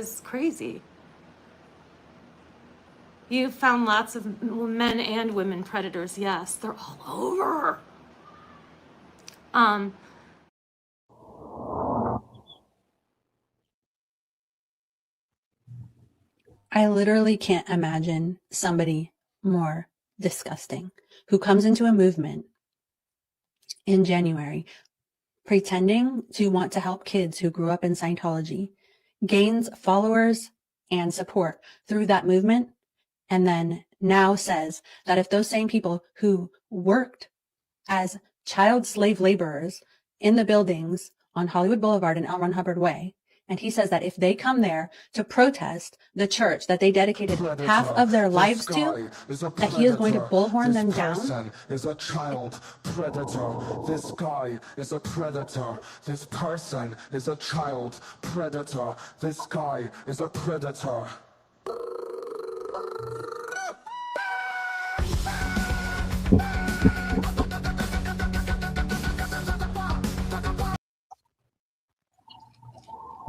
is crazy. You found lots of men and women predators. Yes, they're all over. I literally can't imagine somebody more disgusting who comes into a movement in January pretending to want to help kids who grew up in Scientology, gains followers and support through that movement, and then now says that if those same people who worked as child slave laborers in the buildings on Hollywood Boulevard and L. Ron Hubbard Way, and he says that if they come there to protest the church that they dedicated half of their lives to, that he is going to bullhorn them down. This person is a child predator. This guy is a predator. This person is a child predator. This guy is a predator.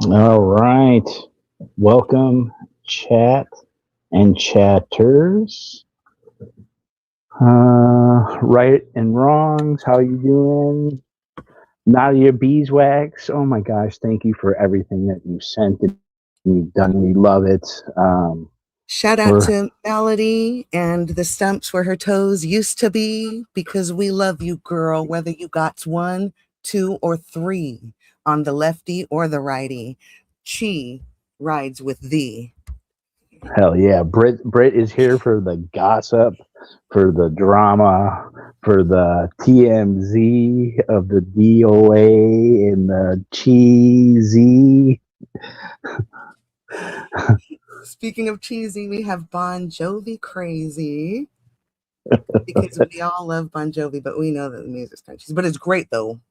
All right. Welcome, chat and chatters. Right and wrongs, how you doing? Nadia Beeswax, oh my gosh, thank you for everything that you sent and you've done. We love it. Shout out to Melody and the stumps where her toes used to be, because we love you, girl, whether you got 1, 2, or 3 on the lefty or the righty. She rides with thee. Hell yeah. Brit is here for the gossip, for the drama, for the TMZ of the DOA and the cheesy. Speaking of cheesy, we have Bon Jovi crazy. Because we all love Bon Jovi, but we know that the music's kind of cheesy. But it's great though.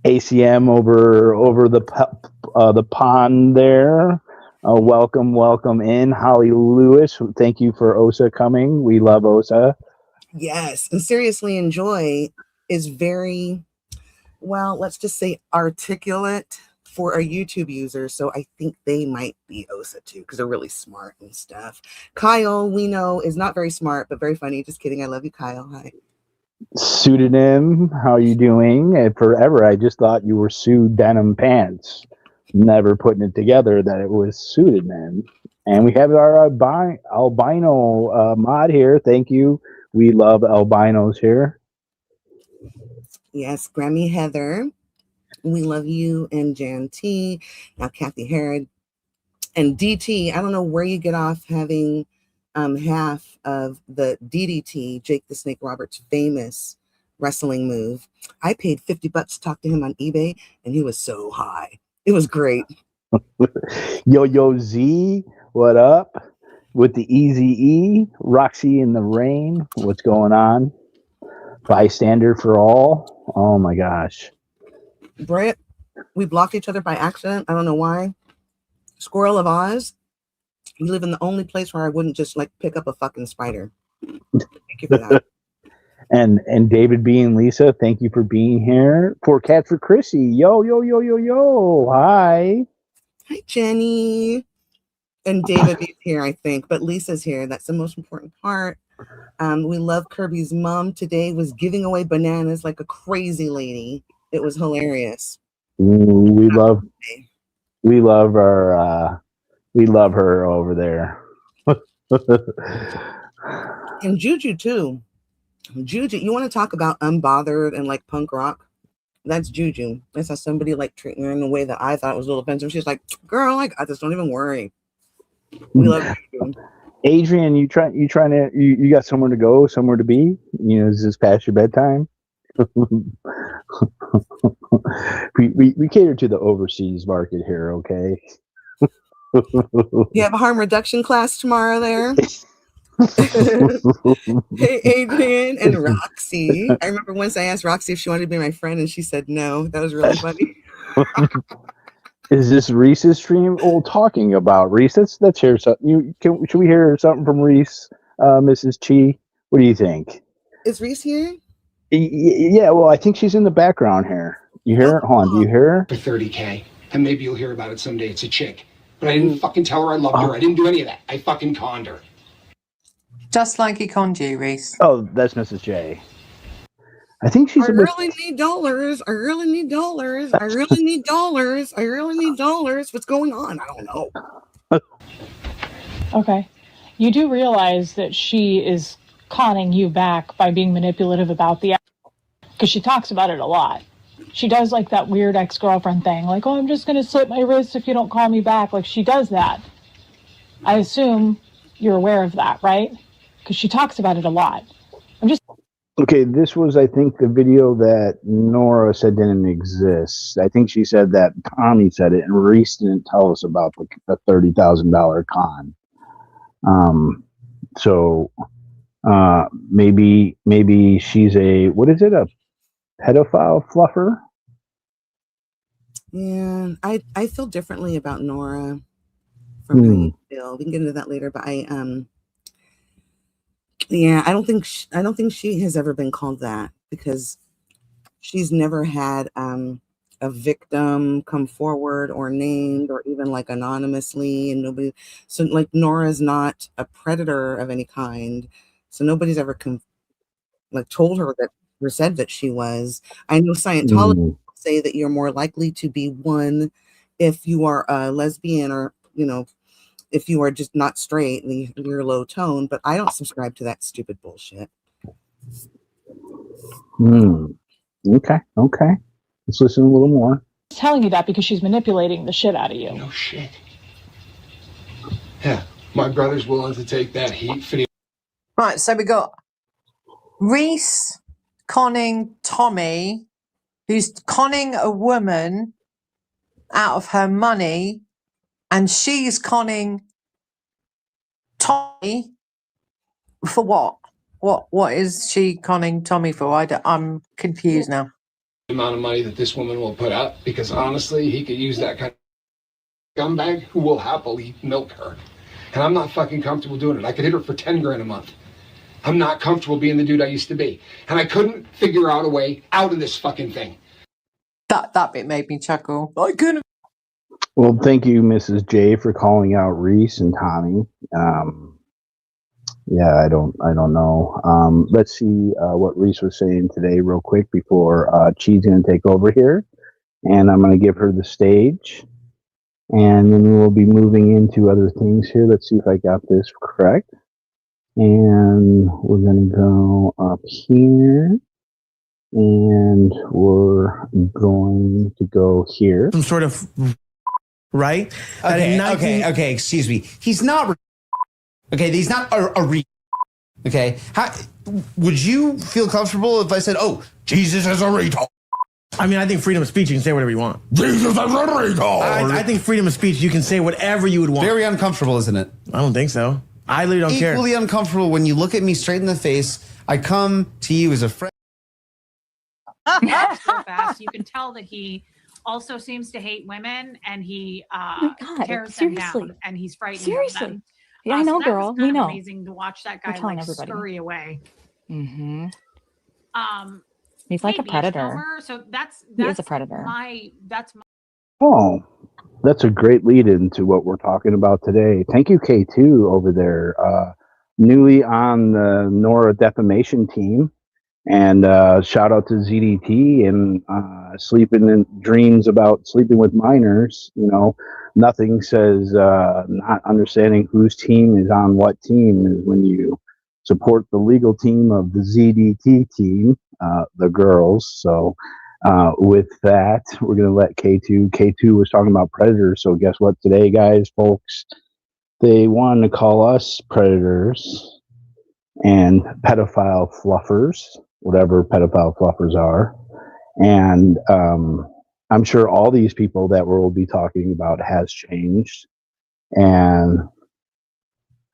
ACM over the pond there. Welcome in, Holly Lewis. Thank you for Osa coming. We love Osa. Yes, and Seriously Enjoy is very, well, let's just say articulate for a YouTube user. So I think they might be Osa too, because they're really smart and stuff. Kyle, we know, is not very smart, but very funny. Just kidding. I love you, Kyle. Hi. Pseudonym, how you doing? And forever, I just thought you were Sue Denim Pants. Never putting it together that it was pseudonym. And we have our albino mod here. Thank you. We love albinos here. Yes, Grammy Heather. We love you, and Jan T. Now Kathy Herod and DT. I don't know where you get off having half of the DDT, Jake the Snake Roberts' famous wrestling move. I paid $50 to talk to him on eBay, and he was so high. It was great. Yo Z, what up? With the Easy E, Roxy in the Rain. What's going on? Bystander for all. Oh my gosh. Brett, we blocked each other by accident. I don't know why. Squirrel of Oz. You live in the only place where I wouldn't just like pick up a fucking spider. Thank you for that. And David B and Lisa, thank you for being here. For Cat for Chrissy. Yo. Hi. Hi, Jenny. And David B's here, I think, but Lisa's here. That's the most important part. We love Kirby's mom today was giving away bananas like a crazy lady. It was hilarious. We love her over there. And Juju too. Juju, you want to talk about unbothered and like punk rock? That's Juju. That's how somebody like treating her in a way that I thought was a little offensive. She's like, girl, like I just don't even worry. We love Juju. Adrian, you got somewhere to go, somewhere to be? You know, is this past your bedtime? we cater to the overseas market here, okay? You have a harm reduction class tomorrow there. Hey, Adrian and Roxy. I remember once I asked Roxy if she wanted to be my friend, and she said no. That was really funny. Is this Reese's stream? Oh, talking about Reese. Let's hear something. Should we hear something from Reese, Mrs. Chi? What do you think? Is Reese here? Yeah, well, I think she's in the background here. You hear her? Hold on. Do you hear her? For $30K, and maybe you'll hear about it someday. It's a chick, but I didn't fucking tell her I loved her. I didn't do any of that. I fucking conned her. Just like he conned you, Reese. Oh, that's Mrs. J. I think she's I really need dollars. I really need dollars. I really need dollars. I really need dollars. What's going on? I don't know. Okay. You do realize that she is conning you back by being manipulative about the, because she talks about it a lot. She does like that weird ex-girlfriend thing, like, oh, I'm just going to slit my wrist if you don't call me back. Like, she does that. I assume you're aware of that, right? Because she talks about it a lot. Okay, this was, I think, the video that Nora said didn't exist. I think she said that Tommy said it, and Reese didn't tell us about the $30,000 con. So maybe she's a, what is it, a pedophile fluffer? Yeah, I feel differently about Nora from how you feel. We can get into that later, but yeah, I don't think she has ever been called that, because she's never had a victim come forward or named, or even like anonymously, and nobody. So like Nora's not a predator of any kind. So nobody's ever told her that, or said that she was. I know Scientology say that you're more likely to be one if you are a lesbian, or if you are just not straight and you're low tone, but I don't subscribe to that stupid bullshit. Okay. Let's listen a little more. She's telling you that because she's manipulating the shit out of you. No shit. Yeah, my brother's willing to take that heat for the... Right, so we got Reese conning Tommy, who's conning a woman out of her money, and she's conning Tommy for what? What is she conning Tommy for? I'm confused now. amount of money that this woman will put up, because honestly, he could use that kind of scumbag who will happily milk her. And I'm not fucking comfortable doing it. I could hit her for 10 grand a month. I'm not comfortable being the dude I used to be. And I couldn't figure out a way out of this fucking thing. That bit made me chuckle. I couldn't. Well, thank you, Mrs. J, for calling out Reese and Tommy. Yeah, I don't know. Let's see what Reese was saying today real quick before Chi's going to take over here. And I'm going to give her the stage. And then we'll be moving into other things here. Let's see if I got this correct. And we're going to go up here. And we're going to go here. Some sort of, right? Okay, excuse me. He's not, okay, he's not okay. How, would you feel comfortable if I said, oh, Jesus is a retard? I mean, I think freedom of speech, you can say whatever you want. Jesus is a retard. I think freedom of speech, you can say whatever you would want. Very uncomfortable, isn't it? I don't think so. I literally don't care. Equally uncomfortable when you look at me straight in the face. I come to you as a friend. So fast. You can tell that he also seems to hate women, and he tears them down, and he's frightened of them. Yeah, I know, so girl. We know. Amazing to watch that guy like scurry away. Mm-hmm. He's like a predator. So that's he is a predator. Oh, that's a great lead into what we're talking about today. Thank you, K2 over there, newly on the Nora defamation team. And shout out to ZDT and sleeping in dreams about sleeping with minors. You know, nothing says not understanding whose team is on what team is when you support the legal team of the ZDT team, the girls. So with that, we're going to let K2. K2 was talking about predators. So guess what today, guys, folks? They wanted to call us predators and pedophile fluffers, whatever pedophile fluffers are. And I'm sure all these people that we'll be talking about has changed. And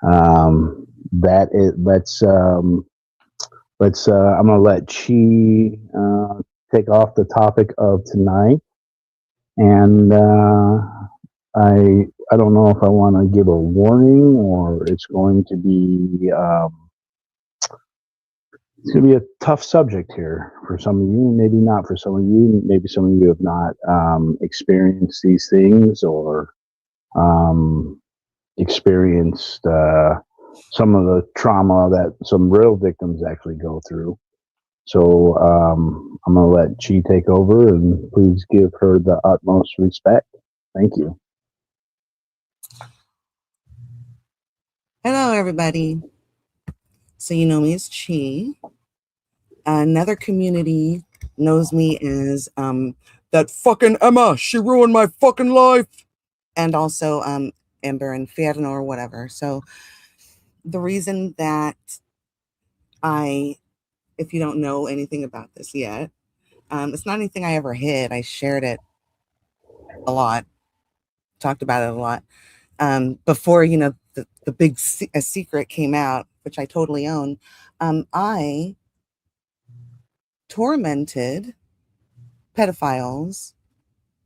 that is, I'm going to let Chi take off the topic of tonight. And I don't know if I want to give a warning or it's going to be It's going to be a tough subject here for some of you, maybe not for some of you. Maybe some of you have not experienced these things or experienced some of the trauma that some real victims actually go through. So I'm going to let Chi take over, and please give her the utmost respect. Thank you. Hello, everybody. So you know me as Chi. Another community knows me as that fucking Emma. She ruined my fucking life. And also Ember Inferno or whatever. So the reason that if you don't know anything about this yet, it's not anything I ever hid. I shared it a lot, talked about it a lot. Before, you know, the big secret came out, which I totally own. I tormented pedophiles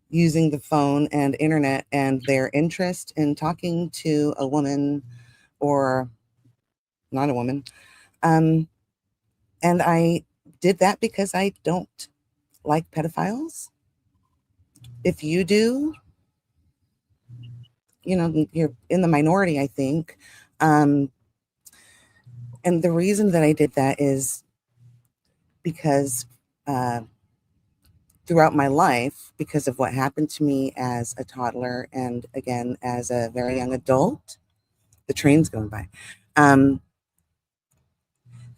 using the phone and internet and their interest in talking to a woman or not a woman. And I did that because I don't like pedophiles. If you do, you know, you're in the minority, I think. And the reason that I did that is because throughout my life, because of what happened to me as a toddler and again as a very young adult, the train's going by.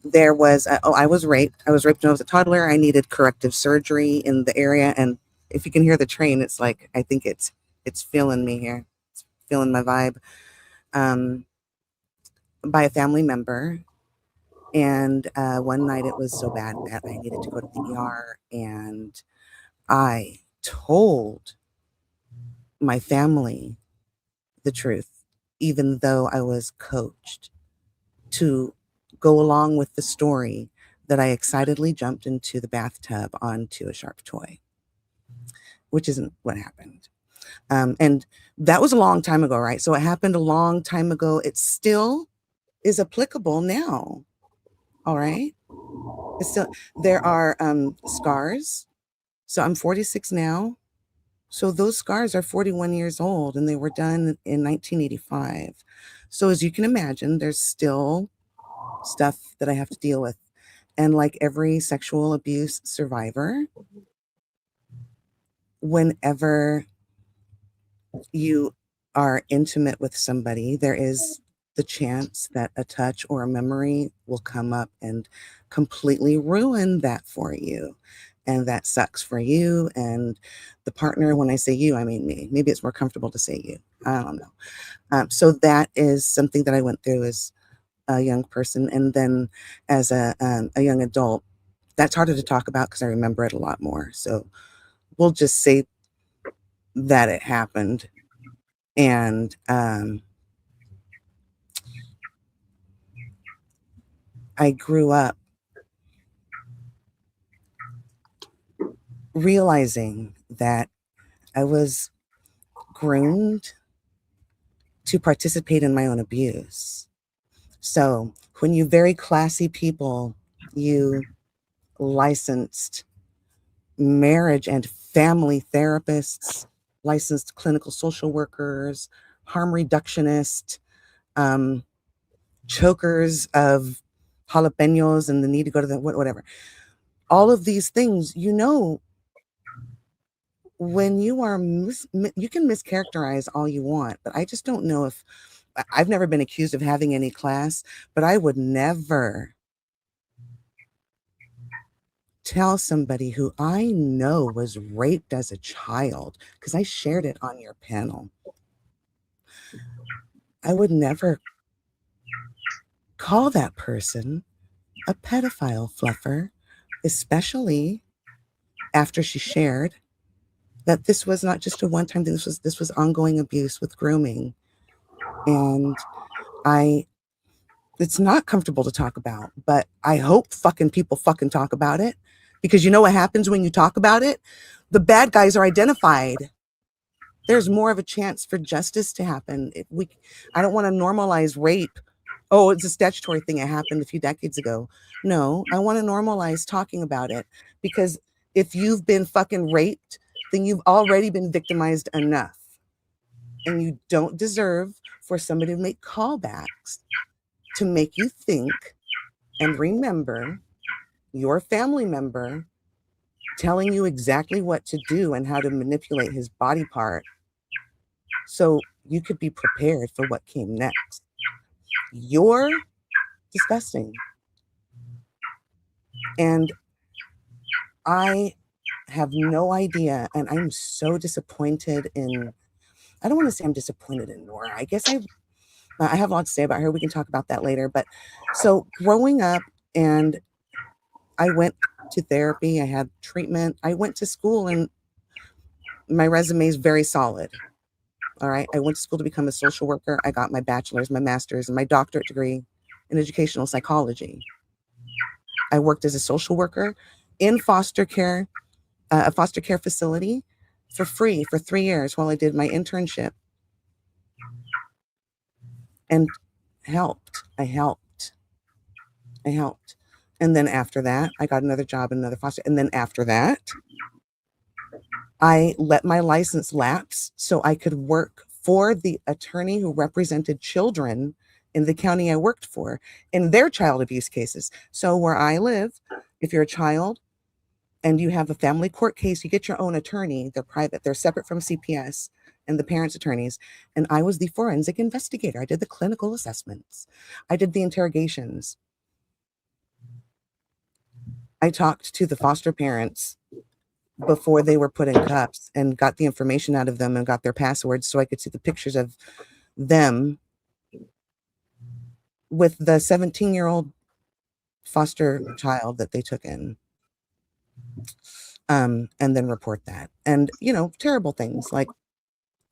There was I was raped. I was raped when I was a toddler. I needed corrective surgery in the area, and if you can hear the train, it's like I think it's feeling me here. It's feeling my vibe. By a family member. And one night it was so bad that I needed to go to the ER, and I told my family the truth, even though I was coached to go along with the story that I excitedly jumped into the bathtub onto a sharp toy, which isn't what happened. And that was a long time ago, right? So it happened a long time ago. It still is applicable now. All right. It's still, there are scars. So I'm 46 now. So those scars are 41 years old, and they were done in 1985. So as you can imagine, there's still stuff that I have to deal with. And like every sexual abuse survivor, whenever you are intimate with somebody, there is the chance that a touch or a memory will come up and completely ruin that for you. And that sucks for you and the partner. When I say you, I mean me. Maybe it's more comfortable to say you. I don't know. So that is something that I went through as a young person. And then as a young adult, that's harder to talk about because I remember it a lot more. So we'll just say that it happened. And I grew up realizing that I was groomed to participate in my own abuse. So when you very classy people, you licensed marriage and family therapists, licensed clinical social workers, harm reductionists, chokers of jalapenos and the need to go to the whatever. All of these things, you know, when you are, you can mischaracterize all you want, but I just don't know if, I've never been accused of having any class, but I would never tell somebody who I know was raped as a child, because I shared it on your panel. I would never call that person a pedophile fluffer, especially after she shared that this was not just a one-time thing. This was ongoing abuse with grooming. And it's not comfortable to talk about, but I hope fucking people fucking talk about it, because you know what happens when you talk about it? The bad guys are identified. There's more of a chance for justice to happen. I don't want to normalize rape oh, it's a statutory thing. It happened a few decades ago. No, I want to normalize talking about it, because if you've been fucking raped, then you've already been victimized enough. And you don't deserve for somebody to make callbacks to make you think and remember your family member telling you exactly what to do and how to manipulate his body part so you could be prepared for what came next. You're disgusting. And I have no idea, and I'm so disappointed in, I don't want to say I'm disappointed in Nora. I guess I have a lot to say about her. We can talk about that later. But so growing up, and I went to therapy, I had treatment, I went to school, and my resume is very solid. All right. I went to school to become a social worker. I got my bachelor's, my master's, and my doctorate degree in educational psychology. I worked as a social worker in foster care, a foster care facility, for free for 3 years while I did my internship, and helped. I helped. And then after that, I got another job in another foster. And then after that, I let my license lapse so I could work for the attorney who represented children in the county I worked for in their child abuse cases. So where I live, if you're a child and you have a family court case, you get your own attorney. They're private. They're separate from CPS and the parents' attorneys. And I was the forensic investigator. I did the clinical assessments. I did the interrogations. I talked to the foster parents before they were put in cuffs and got the information out of them and got their passwords so I could see the pictures of them with the 17-year-old foster child that they took in. And then report that. And, terrible things like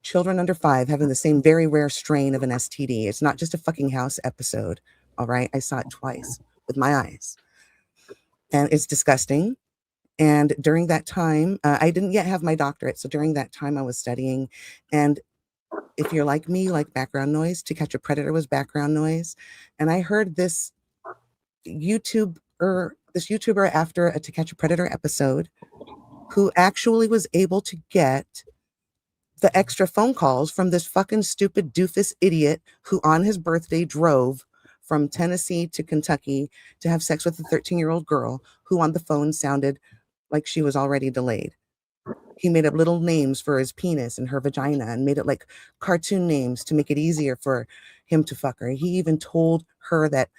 children under 5 having the same very rare strain of an STD. It's not just a fucking house episode. All right. I saw it twice with my eyes. And it's disgusting. And during that time, I didn't yet have my doctorate. So during that time I was studying. And if you're like me, you like background noise. To Catch a Predator was background noise. And I heard this YouTuber after a To Catch a Predator episode who actually was able to get the extra phone calls from this fucking stupid doofus idiot who on his birthday drove from Tennessee to Kentucky to have sex with a 13-year-old girl who on the phone sounded like she was already delayed. He made up little names for his penis and her vagina and made it like cartoon names to make it easier for him to fuck her. He even told her that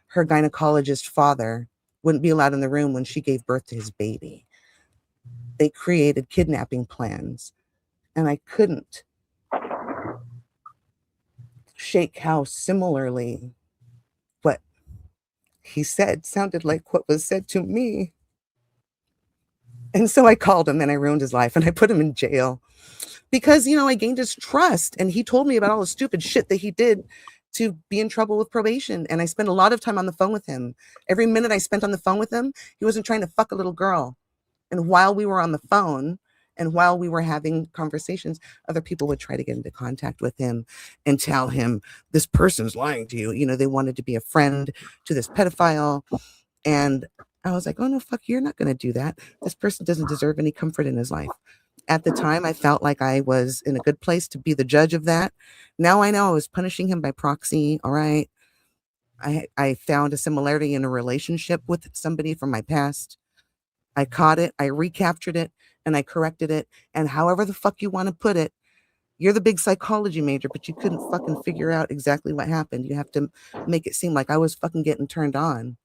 her gynecologist father wouldn't be allowed in the room when she gave birth to his baby. They created kidnapping plans, and I couldn't shake how similarly what he said sounded like what was said to me. And so I called him and I ruined his life and I put him in jail because, I gained his trust, and he told me about all the stupid shit that he did to be in trouble with probation. And I spent a lot of time on the phone with him. Every minute I spent on the phone with him, he wasn't trying to fuck a little girl. And while we were on the phone and while we were having conversations, other people would try to get into contact with him and tell him, this person's lying to you. They wanted to be a friend to this pedophile. And I was like, oh, no, fuck, you're not going to do that. This person doesn't deserve any comfort in his life. At the time, I felt like I was in a good place to be the judge of that. Now I know I was punishing him by proxy. All right. I found a similarity in a relationship with somebody from my past. I caught it. I recaptured it and I corrected it. And however the fuck you want to put it, you're the big psychology major, but you couldn't fucking figure out exactly what happened. You have to make it seem like I was fucking getting turned on.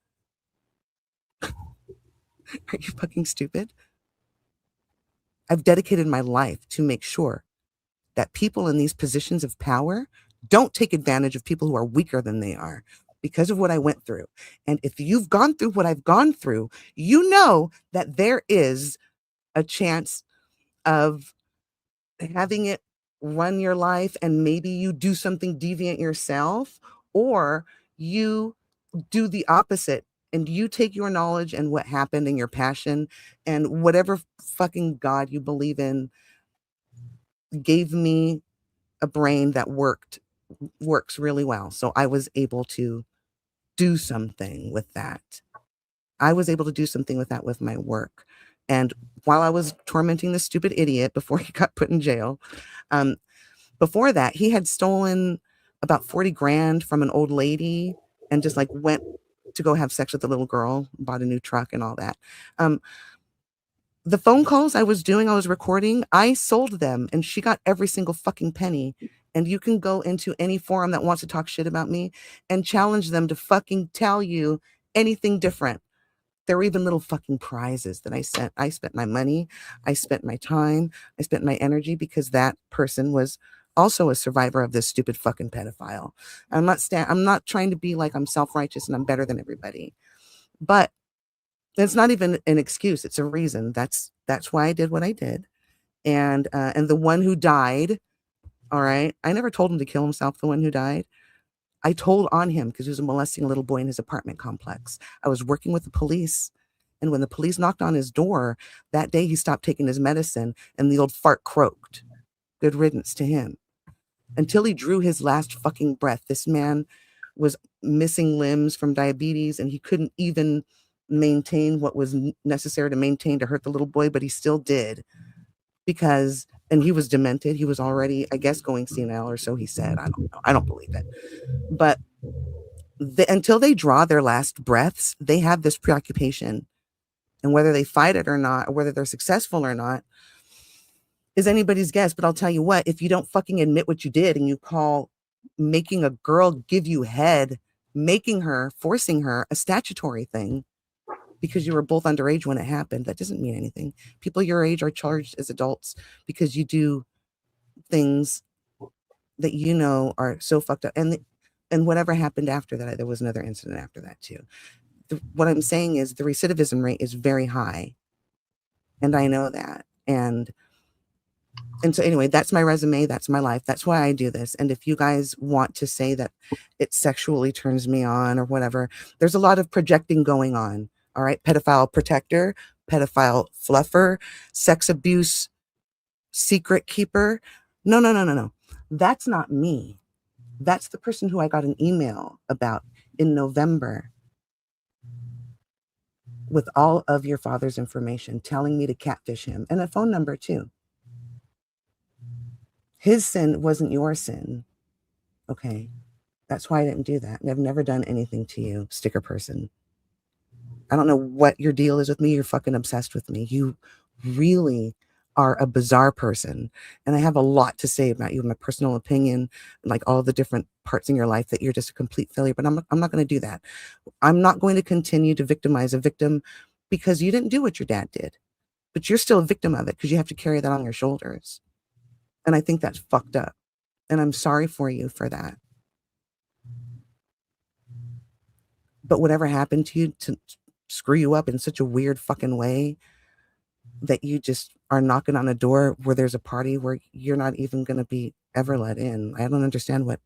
Are you fucking stupid? I've dedicated my life to make sure that people in these positions of power don't take advantage of people who are weaker than they are because of what I went through. And if you've gone through what I've gone through, you know that there is a chance of having it run your life, and maybe you do something deviant yourself, or you do the opposite and you take your knowledge and what happened and your passion and whatever fucking God you believe in gave me a brain that works really well. So I was able to do something with that. I was able to do something with that with my work. And while I was tormenting this stupid idiot before he got put in jail, before that, he had stolen about 40 grand from an old lady and just like went to go have sex with the little girl, bought a new truck and all that. The phone calls I was doing, I was recording, I sold them and she got every single fucking penny. And you can go into any forum that wants to talk shit about me and challenge them to fucking tell you anything different. There were even little fucking prizes that I sent. I spent my money, I spent my time, I spent my energy because that person was also a survivor of this stupid fucking pedophile. I'm not trying to be like I'm self-righteous and I'm better than everybody. But it's not even an excuse, it's a reason. That's why I did what I did. And the one who died, all right, I never told him to kill himself, the one who died. I told on him because he was molesting a little boy in his apartment complex. I was working with the police, and when the police knocked on his door, that day he stopped taking his medicine, and the old fart croaked. Good riddance to him. Until he drew his last fucking breath, this man was missing limbs from diabetes, and he couldn't even maintain what was necessary to maintain to hurt the little boy, but he still did because, and he was demented. He was already, I guess, going senile, or so he said. I don't know. I don't believe it. But until they draw their last breaths, they have this preoccupation. And whether they fight it or not, or whether they're successful or not, is anybody's guess. But I'll tell you what, if you don't fucking admit what you did and you call making a girl give you head, forcing her a statutory thing, because you were both underage when it happened, that doesn't mean anything. People your age are charged as adults because you do things that you know are so fucked up. And whatever happened after that, there was another incident after that too. What I'm saying is the recidivism rate is very high. And I know that. And so anyway, that's my resume. That's my life. That's why I do this. And if you guys want to say that it sexually turns me on or whatever, there's a lot of projecting going on. All right. Pedophile protector, pedophile fluffer, sex abuse, secret keeper. No. That's not me. That's the person who I got an email about in November with all of your father's information, telling me to catfish him, and a phone number too. His sin wasn't your sin. Okay. That's why I didn't do that. And I've never done anything to you, sticker person. I don't know what your deal is with me. You're fucking obsessed with me. You really are a bizarre person. And I have a lot to say about you, my personal opinion, like all the different parts in your life that you're just a complete failure. But I'm not going to do that. I'm not going to continue to victimize a victim because you didn't do what your dad did. But you're still a victim of it because you have to carry that on your shoulders. And I think that's fucked up. And I'm sorry for you for that. But whatever happened to you to screw you up in such a weird fucking way that you just are knocking on a door where there's a party where you're not even going to be ever let in. I don't understand what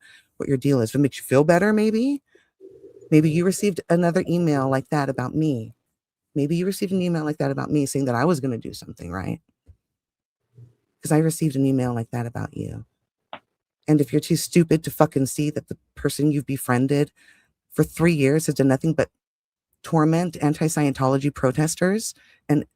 your deal is. If it makes you feel better, maybe you received another email like that about me. Maybe you received an email like that about me saying that I was going to do something, right? Because I received an email like that about you. And if you're too stupid to fucking see that the person you've befriended for 3 years has done nothing but torment anti-Scientology protesters and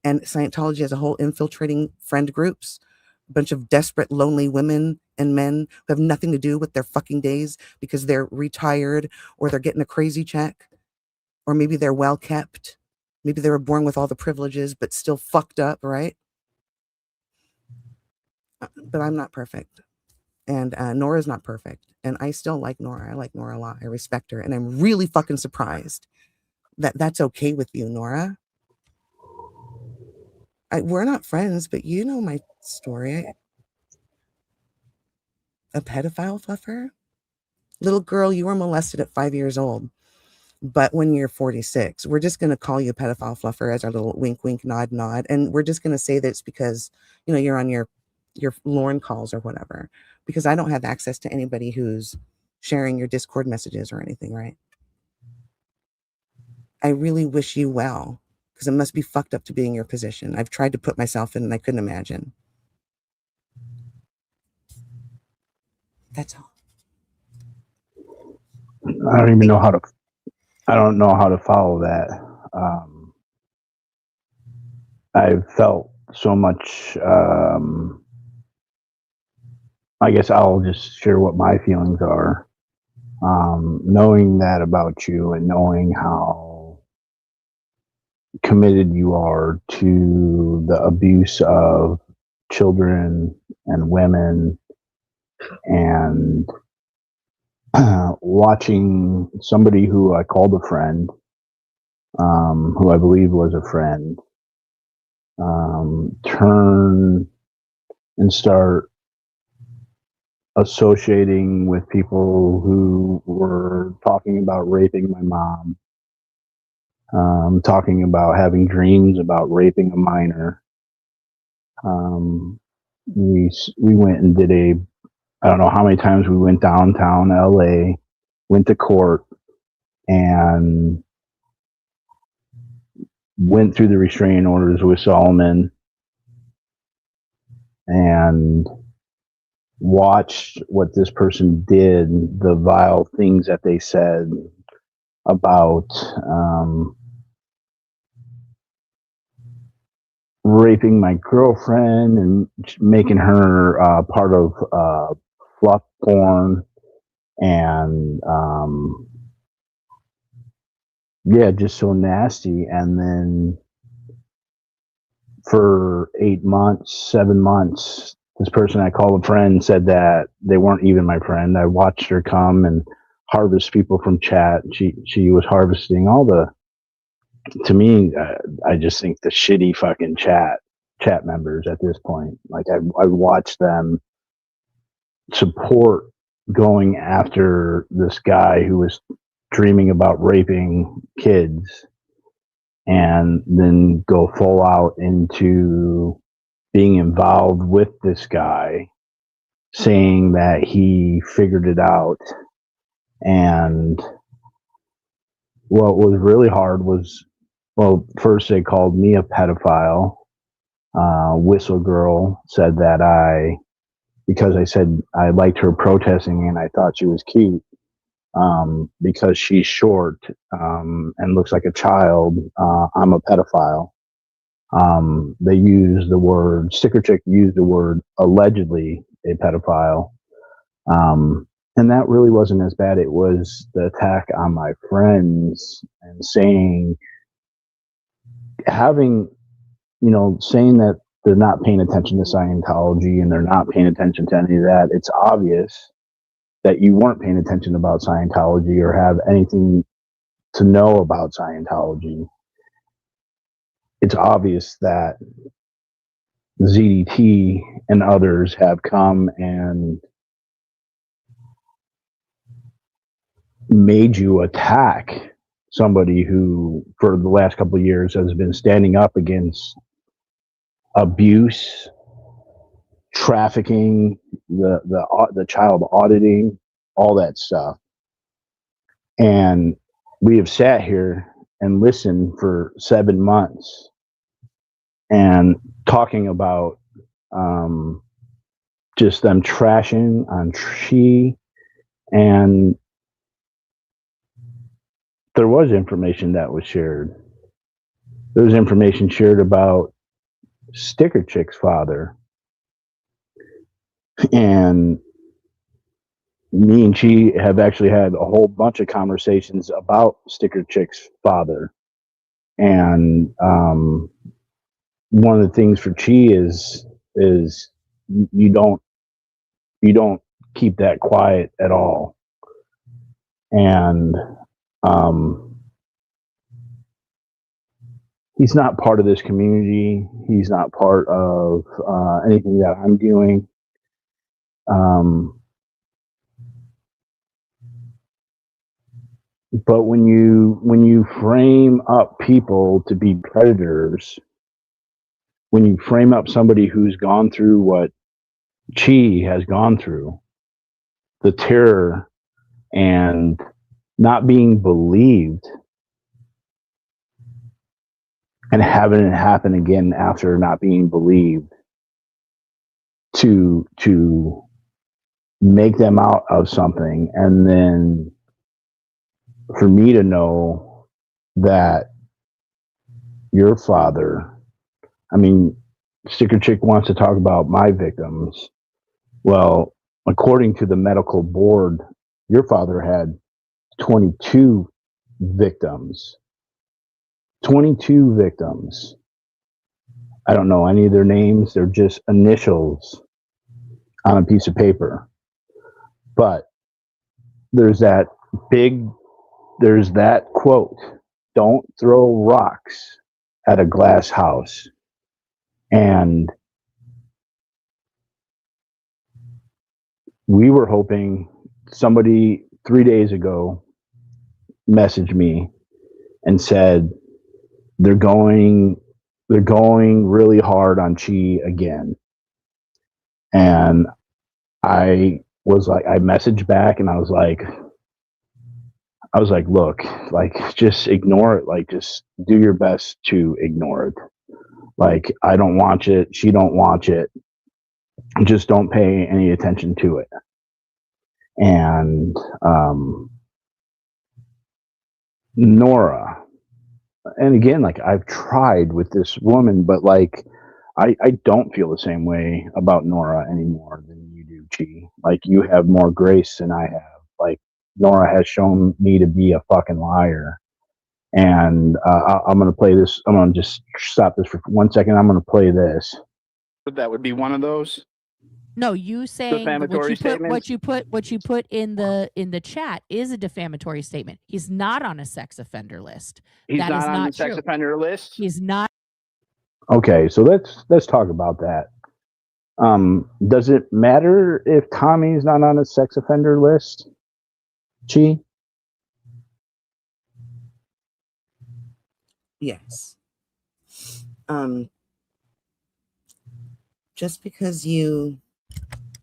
Scientology as a whole, infiltrating friend groups, a bunch of desperate, lonely women and men who have nothing to do with their fucking days because they're retired or they're getting a crazy check, or maybe they're well kept. Maybe they were born with all the privileges, but still fucked up, right? But I'm not perfect. And Nora's not perfect. And I still like Nora. I like Nora a lot. I respect her. And I'm really fucking surprised that that's okay with you, Nora. We're not friends, but you know my story. A pedophile fluffer? Little girl, you were molested at 5 years old. But when you're 46, we're just going to call you a pedophile fluffer as our little wink, wink, nod, nod. And we're just going to say that it's because, you know, you're on your Lauren calls or whatever. Because I don't have access to anybody who's sharing your Discord messages or anything, right? I really wish you well, because it must be fucked up to be in your position. I've tried to put myself in and I couldn't imagine. That's all. I don't even know how to I don't know how to follow that. I've felt so much. I guess I'll just share what my feelings are. Knowing that about you and knowing how committed you are to the abuse of children and women, and watching somebody who I called a friend, who I believe was a friend, turn and start associating with people who were talking about raping my mom, talking about having dreams about raping a minor. We went and did I don't know how many times we went downtown LA, went to court, and went through the restraining orders with Solomon and watched what this person did, the vile things that they said about raping my girlfriend and making her part of fluff porn, and yeah, just so nasty. And then for 8 months, 7 months, this person I called a friend said that they weren't even my friend. I watched her come and harvest people from chat. She was harvesting all the, to me, I just think the shitty fucking chat members at this point. Like I watched them support going after this guy who was dreaming about raping kids, and then go full out into being involved with this guy, saying that he figured it out. And what was really hard was, well, first they called me a pedophile. Whistle Girl said that because I said I liked her protesting and I thought she was cute, because she's short and looks like a child, I'm a pedophile. They used the word, Sticker Chick used the word allegedly a pedophile. And that really wasn't as bad. It was the attack on my friends and saying that they're not paying attention to Scientology and they're not paying attention to any of that. It's obvious that you weren't paying attention about Scientology or have anything to know about Scientology. It's obvious that ZDT and others have come and made you attack somebody who, for the last couple of years, has been standing up against abuse, trafficking, the child auditing, all that stuff. And we have sat here and listened for 7 months and talking about just them trashing on She, and there was information that was shared. There was information shared about Sticker Chick's father, and me and Chi have actually had a whole bunch of conversations about Sticker Chick's father. And one of the things for Chi is you don't keep that quiet at all. And he's not part of this community. He's not part of anything that I'm doing. But when you frame up people to be predators, when you frame up somebody who's gone through what Chi has gone through, the terror and not being believed, and having it happen again after not being believed, to make them out of something and then for me to know that your father, I mean, Sticker Chick wants to talk about my victims. Well, according to the medical board, your father had 22 victims. 22 victims. I don't know any of their names. They're just initials on a piece of paper. But there's that quote, don't throw rocks at a glass house. And we were hoping somebody 3 days ago messaged me and said they're going really hard on Chi again. And I messaged back and I was like, look, like, just ignore it. Like, just do your best to ignore it. Like, I don't watch it. She don't watch it. Just don't pay any attention to it. And Nora, and again, like, I've tried with this woman, but like, I don't feel the same way about Nora anymore than you do, Chi. Like, you have more grace than I have. Like, Nora has shown me to be a fucking liar. And I'm going to play this. I'm going to just stop this for 1 second. I'm going to play this. That would be one of those. No, you saying defamatory what you put in the chat is a defamatory statement. He's not on a sex offender list. He's That not is on not the sex true. offender list. He's not. Okay, so let's talk about that. Does it matter if Tommy's not on a sex offender list? Chi? Yes. Just because you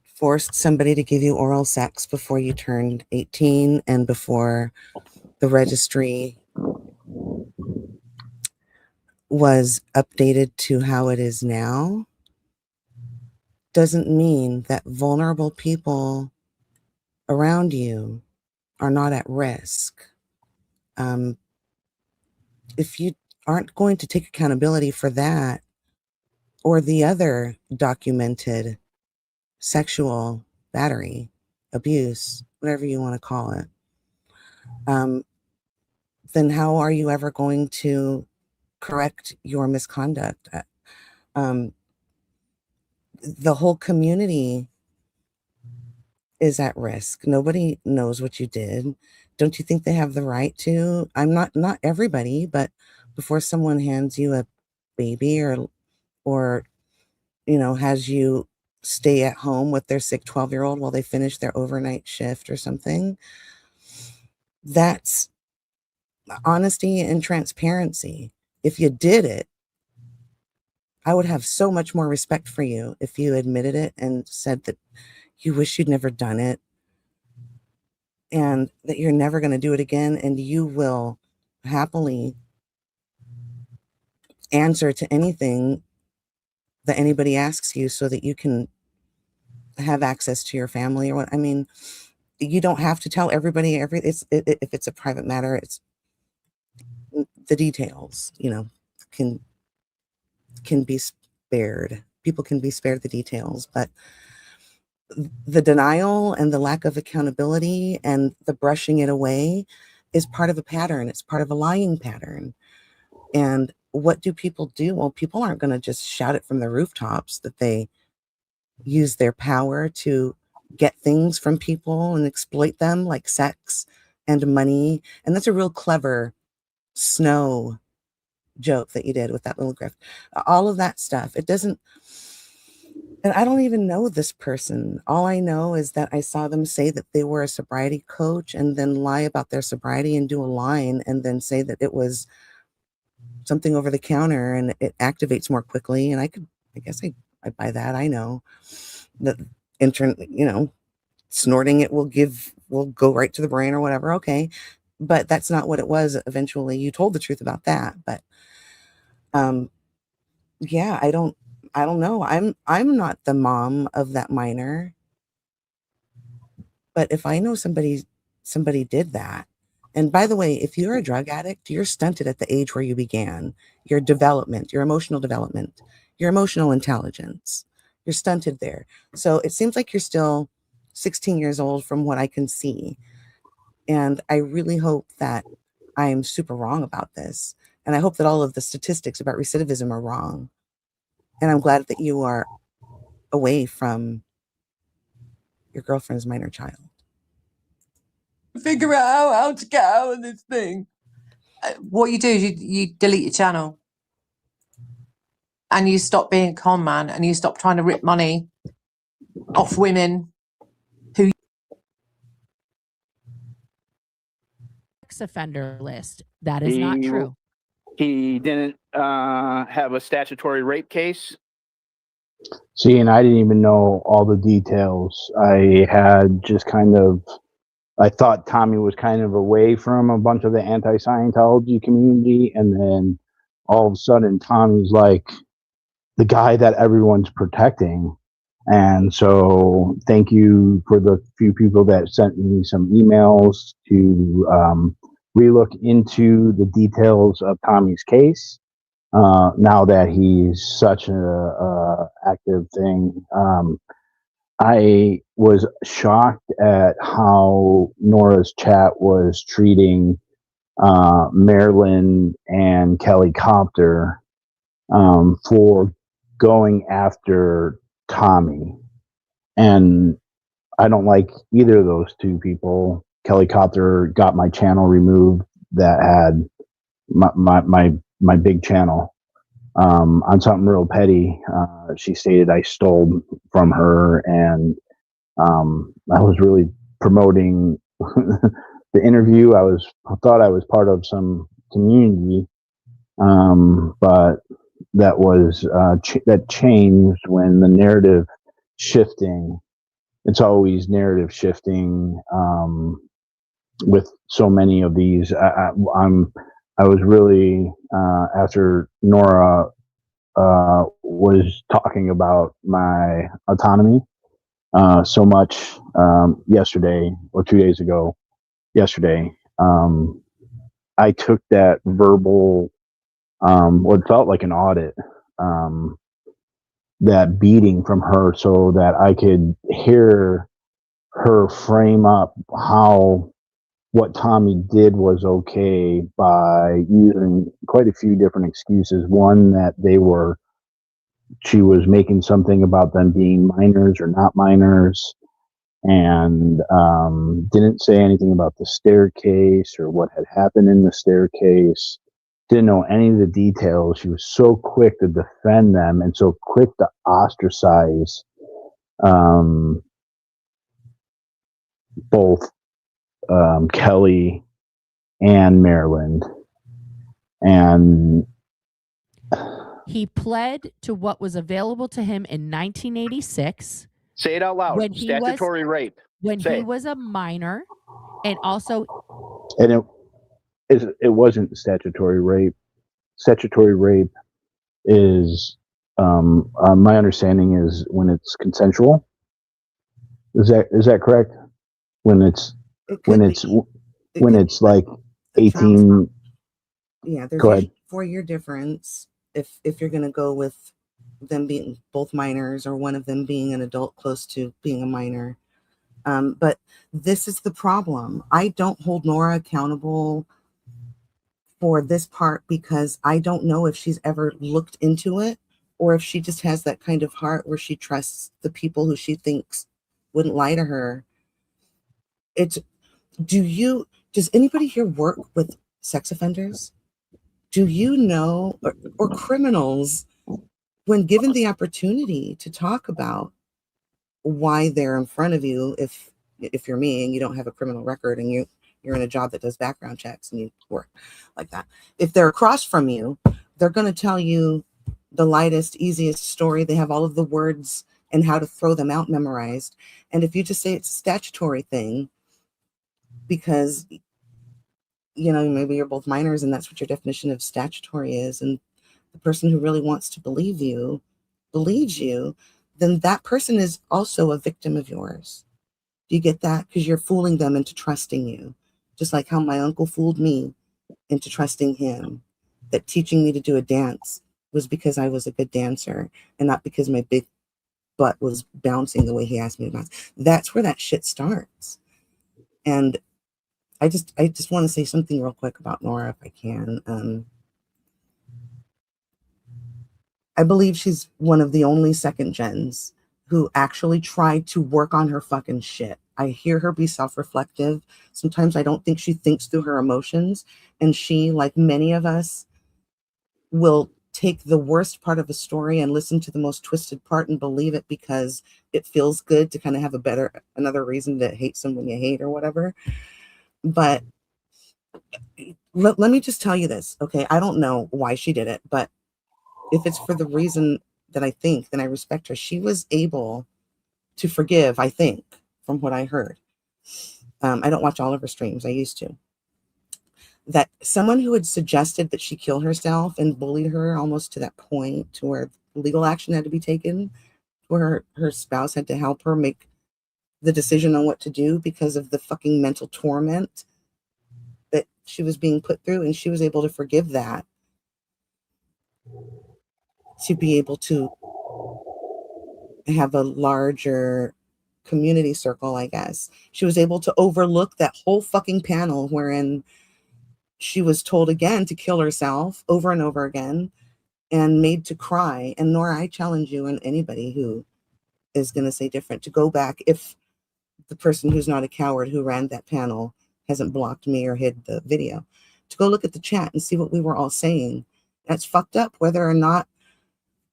forced somebody to give you oral sex before you turned 18 and before the registry was updated to how it is now doesn't mean that vulnerable people around you are not at risk. If you aren't going to take accountability for that or the other documented sexual battery, abuse, whatever you want to call it, then how are you ever going to correct your misconduct? The whole community is at risk. Nobody knows what you did. Don't you think they have the right to? I'm not everybody, but before someone hands you a baby or has you stay at home with their sick 12-year-old while they finish their overnight shift or something, that's honesty and transparency. If you did it, I would have so much more respect for you if you admitted it and said that you wish you'd never done it and that you're never going to do it again, and you will happily answer to anything that anybody asks you so that you can have access to your family or what. I mean, you don't have to tell everybody if it's a private matter. It's the details, can be spared. People can be spared the details, but the denial and the lack of accountability and the brushing it away is part of a pattern. It's part of a lying pattern. And what do people do? Well, people aren't going to just shout it from the rooftops that they use their power to get things from people and exploit them, like sex and money. And that's a real clever snow joke that you did with that little grift. All of that stuff. It doesn't. And I don't even know this person. All I know is that I saw them say that they were a sobriety coach and then lie about their sobriety and do a line and then say that it was something over the counter and it activates more quickly. And I guess I buy that. I know that snorting it will go right to the brain or whatever. Okay. But that's not what it was. Eventually you told the truth about that. But yeah, I don't know. I'm not the mom of that minor. But if I know somebody did that And by the way, if you're a drug addict, you're stunted at the age where you began. Your development, your emotional development, your emotional intelligence, you're stunted there. So it seems like you're still 16 years old from what I can see. And I really hope that I'm super wrong about this. And I hope that all of the statistics about recidivism are wrong. And I'm glad that you are away from your girlfriend's minor child. Figure out how to get out of this thing. What you do is you delete your channel. And you stop being a con man and you stop trying to rip money off women who Sex offender list. That is not true. He didn't have a statutory rape case. See, and I didn't even know all the details. I had just I thought Tommy was kind of away from a bunch of the anti-Scientology community, and then all of a sudden Tommy's like the guy that everyone's protecting. And so thank you for the few people that sent me some emails to relook into the details of Tommy's case. Now that he's such a active thing, I was shocked at how Nora's chat was treating Marilyn and Kelly Copter for going after Tommy. And I don't like either of those two people. Kelly Copter got my channel removed that had my big channel on something real petty. She stated I stole from her, and I was really promoting the interview. I thought I was part of some community, but that was that changed when the narrative shifting. It's always narrative shifting with so many of these. I was really after Nora was talking about my autonomy so much yesterday or 2 days ago. Yesterday, I took that verbal, what felt like an audit, that beating from her, so that I could hear her frame up how what Tommy did was okay by using quite a few different excuses. One, that she was making something about them being minors or not minors, and didn't say anything about the staircase or what had happened in the staircase. Didn't know any of the details. She was so quick to defend them and so quick to ostracize both Kelly and Maryland. And he pled to what was available to him in 1986. Say it out loud. When he Statutory rape. When Say he it. was a minor, and also, and it wasn't statutory rape. Statutory rape is my understanding is when it's consensual. Is that correct? When it's like 18. Yeah, there's Go ahead. a 4-year difference if you're going to go with them being both minors or one of them being an adult close to being a minor. But this is the problem. I don't hold Nora accountable for this part because I don't know if she's ever looked into it or if she just has that kind of heart where she trusts the people who she thinks wouldn't lie to her. Does anybody here work with sex offenders? Do you know, or criminals, when given the opportunity to talk about why they're in front of you, if you're me and you don't have a criminal record and you're in a job that does background checks and you work like that, if they're across from you, they're going to tell you the lightest, easiest story. They have all of the words and how to throw them out memorized. And if you just say it's a statutory thing, because maybe you're both minors and that's what your definition of statutory is, and the person who really wants to believe you believes you, then that person is also a victim of yours. Do you get that? Because you're fooling them into trusting you. Just like how my uncle fooled me into trusting him, that teaching me to do a dance was because I was a good dancer and not because my big butt was bouncing the way he asked me to bounce. That's where that shit starts. And I just want to say something real quick about Nora, if I can. I believe she's one of the only second gens who actually tried to work on her fucking shit. I hear her be self-reflective. Sometimes I don't think she thinks through her emotions. And she, like many of us, will take the worst part of a story and listen to the most twisted part and believe it because it feels good to kind of have another reason to hate someone you hate or whatever. But let me just tell you this, okay? I don't know why she did it, but if it's for the reason that I think, then I respect her. She was able to forgive, I think, from what I heard. I don't watch all of her streams. I used to. That someone who had suggested that she kill herself and bullied her almost to that point to where legal action had to be taken, where her spouse had to help her make the decision on what to do because of the fucking mental torment that she was being put through, and she was able to forgive that to be able to have a larger community circle, I guess. She was able to overlook that whole fucking panel wherein she was told again to kill herself over and over again and made to cry. And Nora, I challenge you and anybody who is going to say different to go back, if the person who's not a coward who ran that panel hasn't blocked me or hid the video, to go look at the chat and see what we were all saying. That's fucked up. Whether or not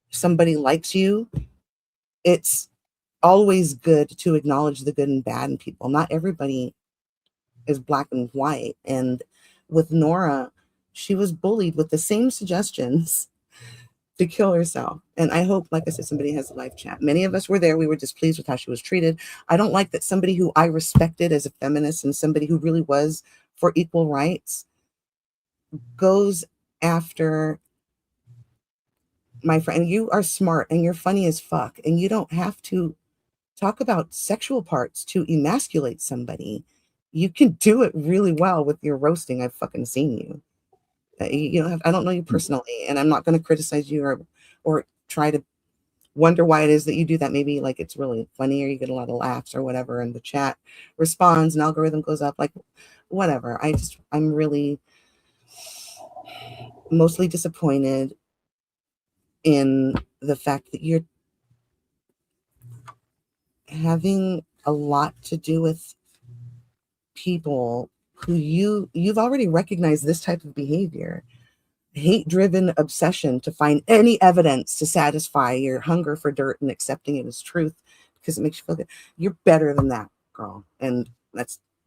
somebody likes you, it's always good to acknowledge the good and bad in people. Not everybody is black and white. And with Nora, she was bullied with the same suggestions to kill herself. And I hope, like I said, somebody has a live chat. Many of us were there. We were displeased with how she was treated. I don't like that somebody who I respected as a feminist and somebody who really was for equal rights goes after my friend. You are smart and you're funny as fuck, and you don't have to talk about sexual parts to emasculate somebody. You can do it really well with your roasting. I've fucking seen you. You don't have, I don't know you personally, and I'm not going to criticize you or try to wonder why it is that you do that. Maybe like it's really funny or you get a lot of laughs or whatever, and the chat responds and algorithm goes up, like whatever. I'm really mostly disappointed in the fact that you're having a lot to do with people who you've already recognized this type of behavior, hate-driven obsession to find any evidence to satisfy your hunger for dirt and accepting it as truth because it makes you feel good. You're better than that, girl. And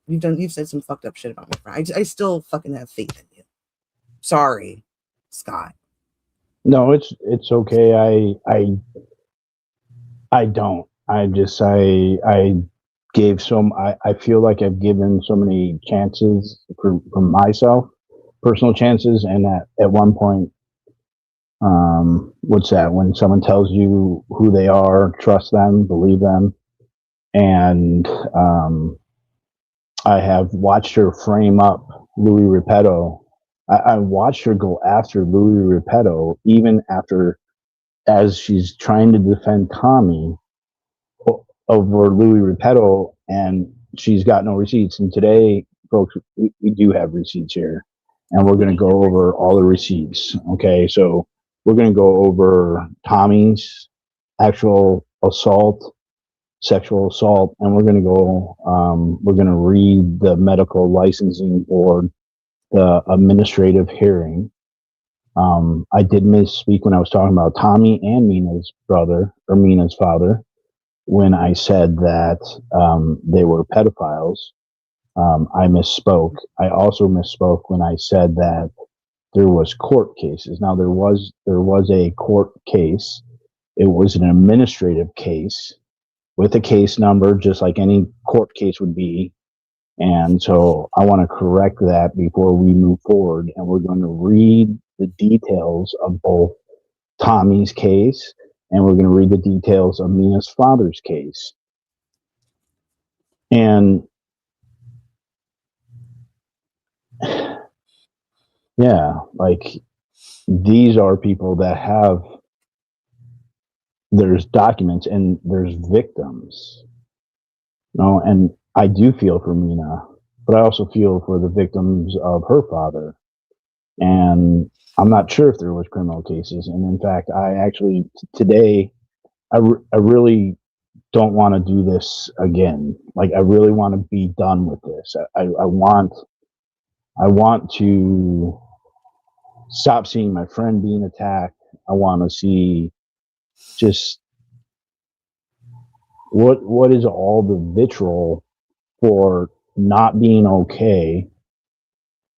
you've said some fucked up shit about my friend. I still fucking have faith in you. Sorry, Scott. No, it's okay. I don't. I gave I feel like I've given so many chances for myself, personal chances, and at one point, what's that? When someone tells you who they are, trust them, believe them, and I have watched her frame up Louis Repetto. I watched her go after Louis Repetto even after, as she's trying to defend Tommy over Louis Repetto, and she's got no receipts. And today, folks, we do have receipts here, and we're going to go over all the receipts. Okay, so we're going to go over Tommy's actual assault, sexual assault, and we're going to read the medical licensing board, the administrative hearing. I did misspeak when I was talking about Tommy and Mina's brother, or Mina's father, when I said that they were pedophiles. I misspoke. I also misspoke when I said that there was court cases. Now there was a court case. It was an administrative case with a case number, just like any court case would be. And so I want to correct that before we move forward. And we're going to read the details of both Tommy's case, and we're going to read the details of Mina's father's case. And Yeah, like these are people that have, there's documents and there's victims. No, and I do feel for Mina, but I also feel for the victims of her father. And I'm not sure if there was criminal cases. And in fact, I actually today, I really don't want to do this again. Like I really want to be done with this. I want to stop seeing my friend being attacked. I want to see just what is all the vitriol for not being okay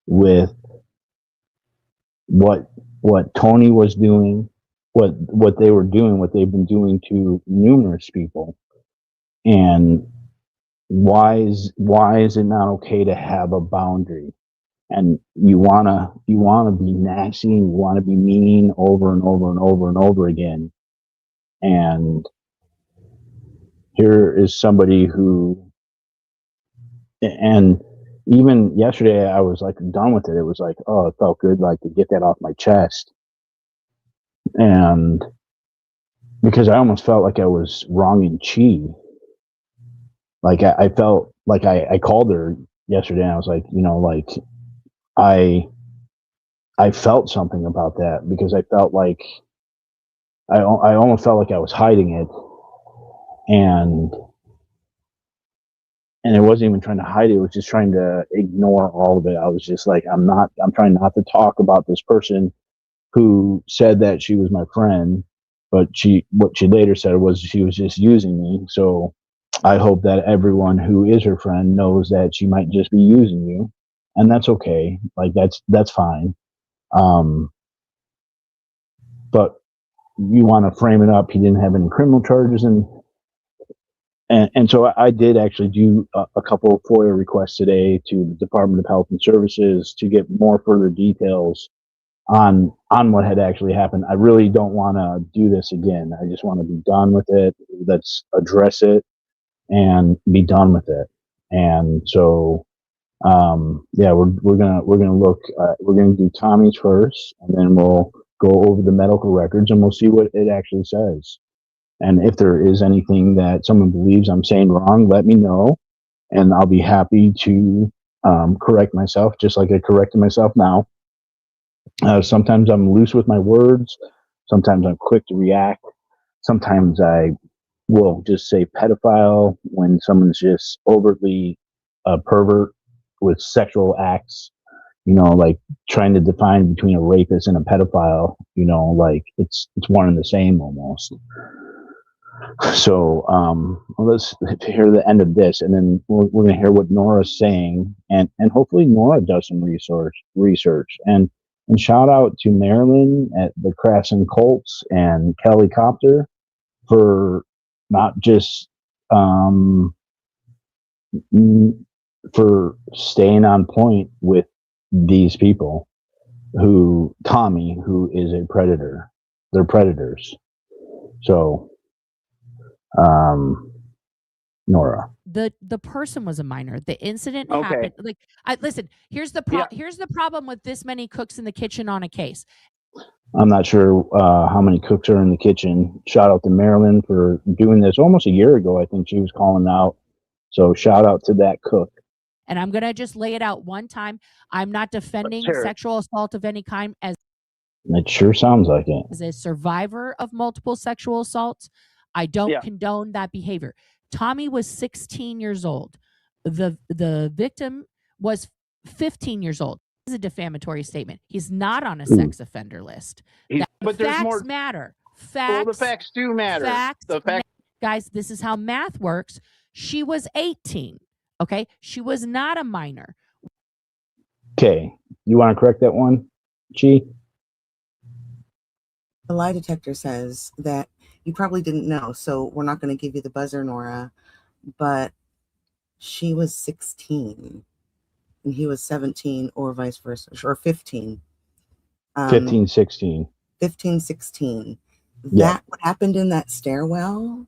with what Tony was doing, what they were doing, what they've been doing to numerous people, and why is it not okay to have a boundary? And you wanna be nasty and you wanna be mean over and over and over and over again. And here is somebody who, and even yesterday I was like done with it. It was like, oh, it felt good like to get that off my chest. And because I almost felt like I was wronging Chi. Like I felt like I called her yesterday and I was like, like I felt something about that because I felt like I almost felt like I was hiding it, and it wasn't even trying to hide it. It was just trying to ignore all of it. I was just like, I'm trying not to talk about this person who said that she was my friend, but what she later said was she was just using me. So I hope that everyone who is her friend knows that she might just be using you, and that's okay. Like that's fine. But you want to frame it up. He didn't have any criminal charges, and so I did actually do a couple of FOIA requests today to the Department of Health and Services to get more further details on what had actually happened. I really don't want to do this again. I just want to be done with it. Let's address it and be done with it. And so, yeah, we're gonna look. We're gonna do Tommy's first, and then we'll go over the medical records, and we'll see what it actually says. And if there is anything that someone believes I'm saying wrong, let me know, and I'll be happy to correct myself, just like I corrected myself now. Sometimes I'm loose with my words. Sometimes I'm quick to react. Sometimes I will just say pedophile when someone's just overtly a pervert with sexual acts, like trying to define between a rapist and a pedophile, like it's one and the same almost. So let's hear the end of this, and then we're going to hear what Nora's saying, and hopefully Nora does some research, and shout out to Marilyn at the Crafts and Colts and Kelly Copter for not just for staying on point with these people Tommy, who is a predator. They're predators. So Nora, the person was a minor. The incident happened. Like, listen. Here's the problem with this many cooks in the kitchen on a case. I'm not sure how many cooks are in the kitchen. Shout out to Marilyn for doing this almost a year ago. I think she was calling out. So shout out to that cook. And I'm gonna just lay it out one time. I'm not defending sexual assault of any kind. As it sure sounds like it. As a survivor of multiple sexual assaults, I don't condone that behavior. Tommy was 16 years old. The victim was 15 years old. This is a defamatory statement. He's not on a sex offender list. But there's facts more matter. Well, the facts do matter. Guys, this is how math works. She was 18. Okay, she was not a minor. Okay, you want to correct that one, Chi? The lie detector says that you probably didn't know, so we're not going to give you the buzzer, Nora, but she was 16 and he was 17 or vice versa, or 15. 15, 16. 15, 16. Yeah. That what happened in that stairwell,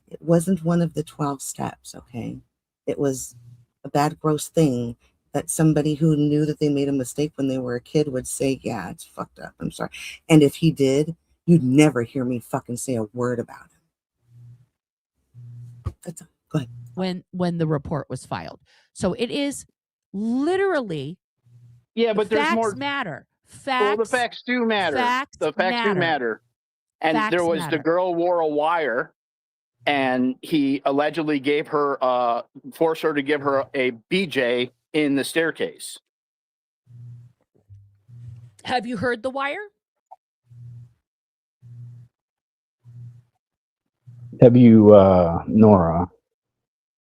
it wasn't one of the 12 steps, okay? It was a bad, gross thing that somebody who knew that they made a mistake when they were a kid would say, yeah, it's fucked up, I'm sorry. And if he did, you'd never hear me fucking say a word about him. That's all. Go ahead. When the report was filed. So it is literally but there's facts more. matter. Well, the facts do matter. The facts do matter. And Facts there was matter. the girl wore a wire, and he allegedly gave her, forced her to give her a BJ in the staircase. Have you heard The Wire? Have you, Nora?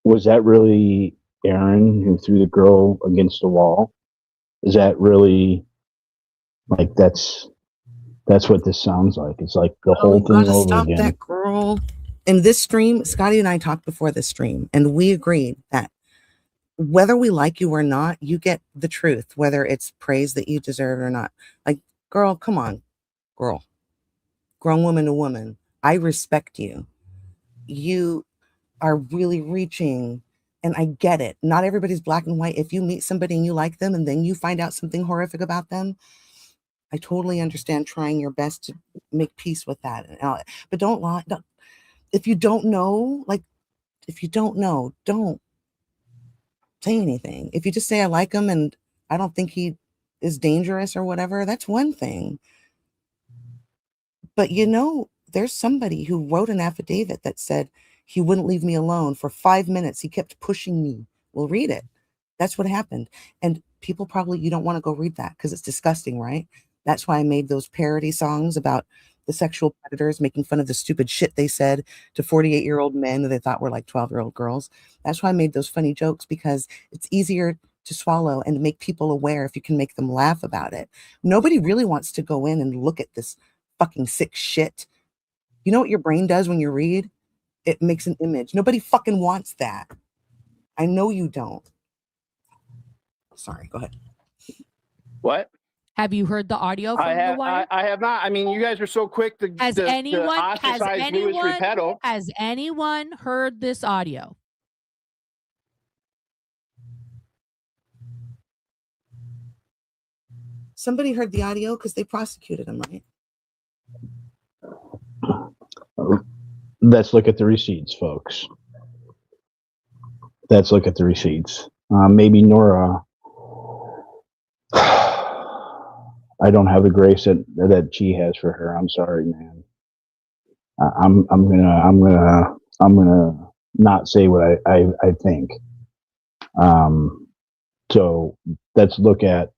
Was that really Aaron who threw the girl against the wall? Is that really like that's what this sounds like? It's like the whole thing over Stop again. that girl. In this stream, Scotty and I talked before this stream, and we agreed that whether we like you or not, you get the truth, whether it's praise that you deserve or not. Like, girl, come on, girl. Grown woman to woman. I respect you. You are really reaching, and I get it. Not everybody's black and white. If you meet somebody and you like them and then you find out something horrific about them, I totally understand trying your best to make peace with that. But don't lie. If you don't know, don't say anything. If you just say I like him and I don't think he is dangerous or whatever, that's one thing. But there's somebody who wrote an affidavit that said he wouldn't leave me alone for 5 minutes. He kept pushing me. Well, read it. That's what happened. And people probably, you don't want to go read that because it's disgusting, right? That's why I made those parody songs about the sexual predators making fun of the stupid shit they said to 48-year-old men that they thought were like 12-year-old girls. That's why I made those funny jokes, because it's easier to swallow and to make people aware if you can make them laugh about it. Nobody really wants to go in and look at this fucking sick shit. You know what your brain does when you read? It makes an image. Nobody fucking wants that. I know you don't. Sorry, go ahead. What? Have you heard the audio from The Wire? I have not. I mean, you guys are so quick to ostracize Louis Repetto. Has anyone heard this audio? Somebody heard the audio because they prosecuted him, right? Let's look at the receipts, folks. Let's look at the receipts. Maybe Nora. I don't have the grace that she has for her. I'm sorry, man. I'm gonna not say what I think. So let's look at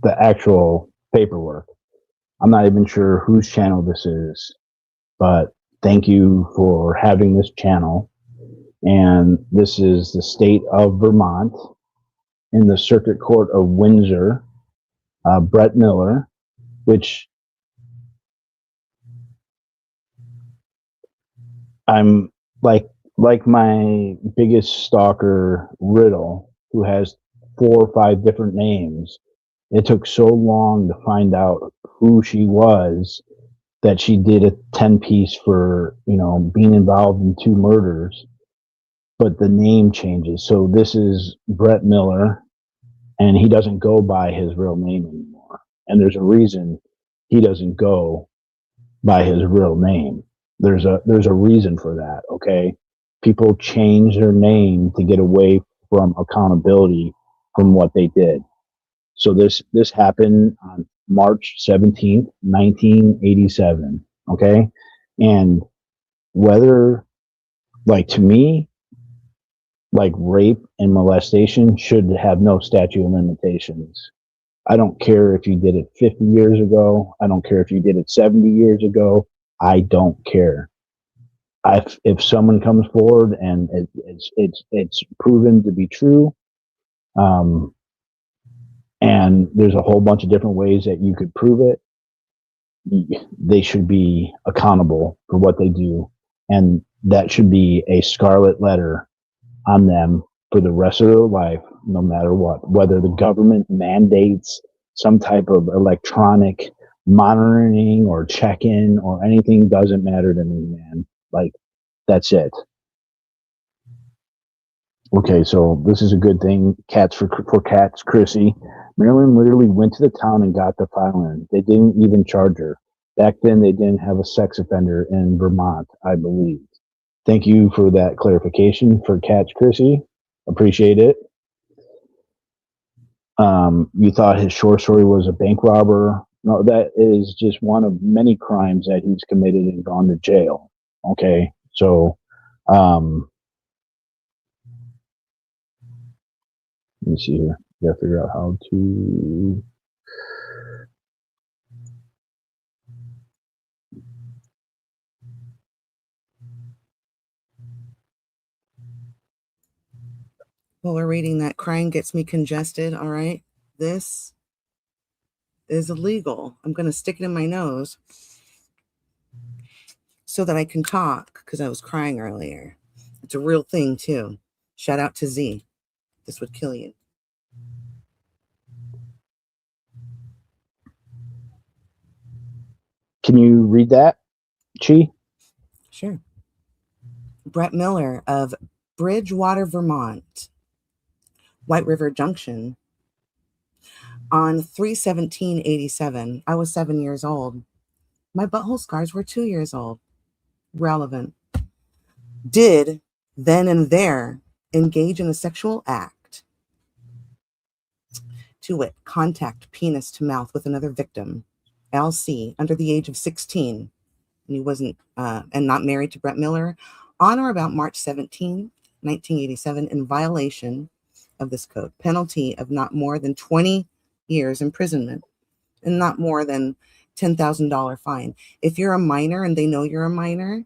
the actual paperwork. I'm not even sure whose channel this is, but thank you for having this channel. And this is the state of Vermont in the Circuit Court of Windsor. Brett Miller, which I'm like my biggest stalker, Riddle, who has 4 or 5 different names. It took so long to find out who she was that she did a 10-piece for, being involved in 2 murders, but the name changes. So this is Brett Miller, and he doesn't go by his real name anymore. And there's a reason he doesn't go by his real name. There's a reason for that, okay? People change their name to get away from accountability from what they did. So this happened on March 17th, 1987, okay? And whether, to me, rape and molestation should have no statute of limitations. I don't care if you did it 50 years ago. I don't care if you did it 70 years ago. I don't care. If someone comes forward and it's proven to be true, and there's a whole bunch of different ways that you could prove it, they should be accountable for what they do, and that should be a scarlet letter on them for the rest of their life, no matter what. Whether the government mandates some type of electronic monitoring or check-in or anything, doesn't matter to me, man. That's it. Okay, so this is a good thing. Cats for cats, Chrissy. Marilyn literally went to the town and got the file in. They didn't even charge her. Back then, they didn't have a sex offender in Vermont, I believe. Thank you for that clarification for Cats, Chrissy. Appreciate it. You thought his short story was a bank robber. No, that is just one of many crimes that he's committed and gone to jail. Okay, so let me see here. You gotta figure out how to. While we're reading that, crying gets me congested. All right. This is illegal. I'm going to stick it in my nose so that I can talk because I was crying earlier. It's a real thing, too. Shout out to Z. This would kill you. Can you read that, Chi? Sure. Brett Miller of Bridgewater, Vermont, White River Junction. On 3/17/87, I was 7 years old. My butthole scars were 2 years old. Relevant. Did, then and there, engage in a sexual act. To wit, contact penis to mouth with another victim, LC, under the age of 16. And he wasn't, and not married to Brett Miller, on or about March 17, 1987, in violation of this code. Penalty of not more than 20 years imprisonment and not more than $10,000 fine. If you're a minor and they know you're a minor,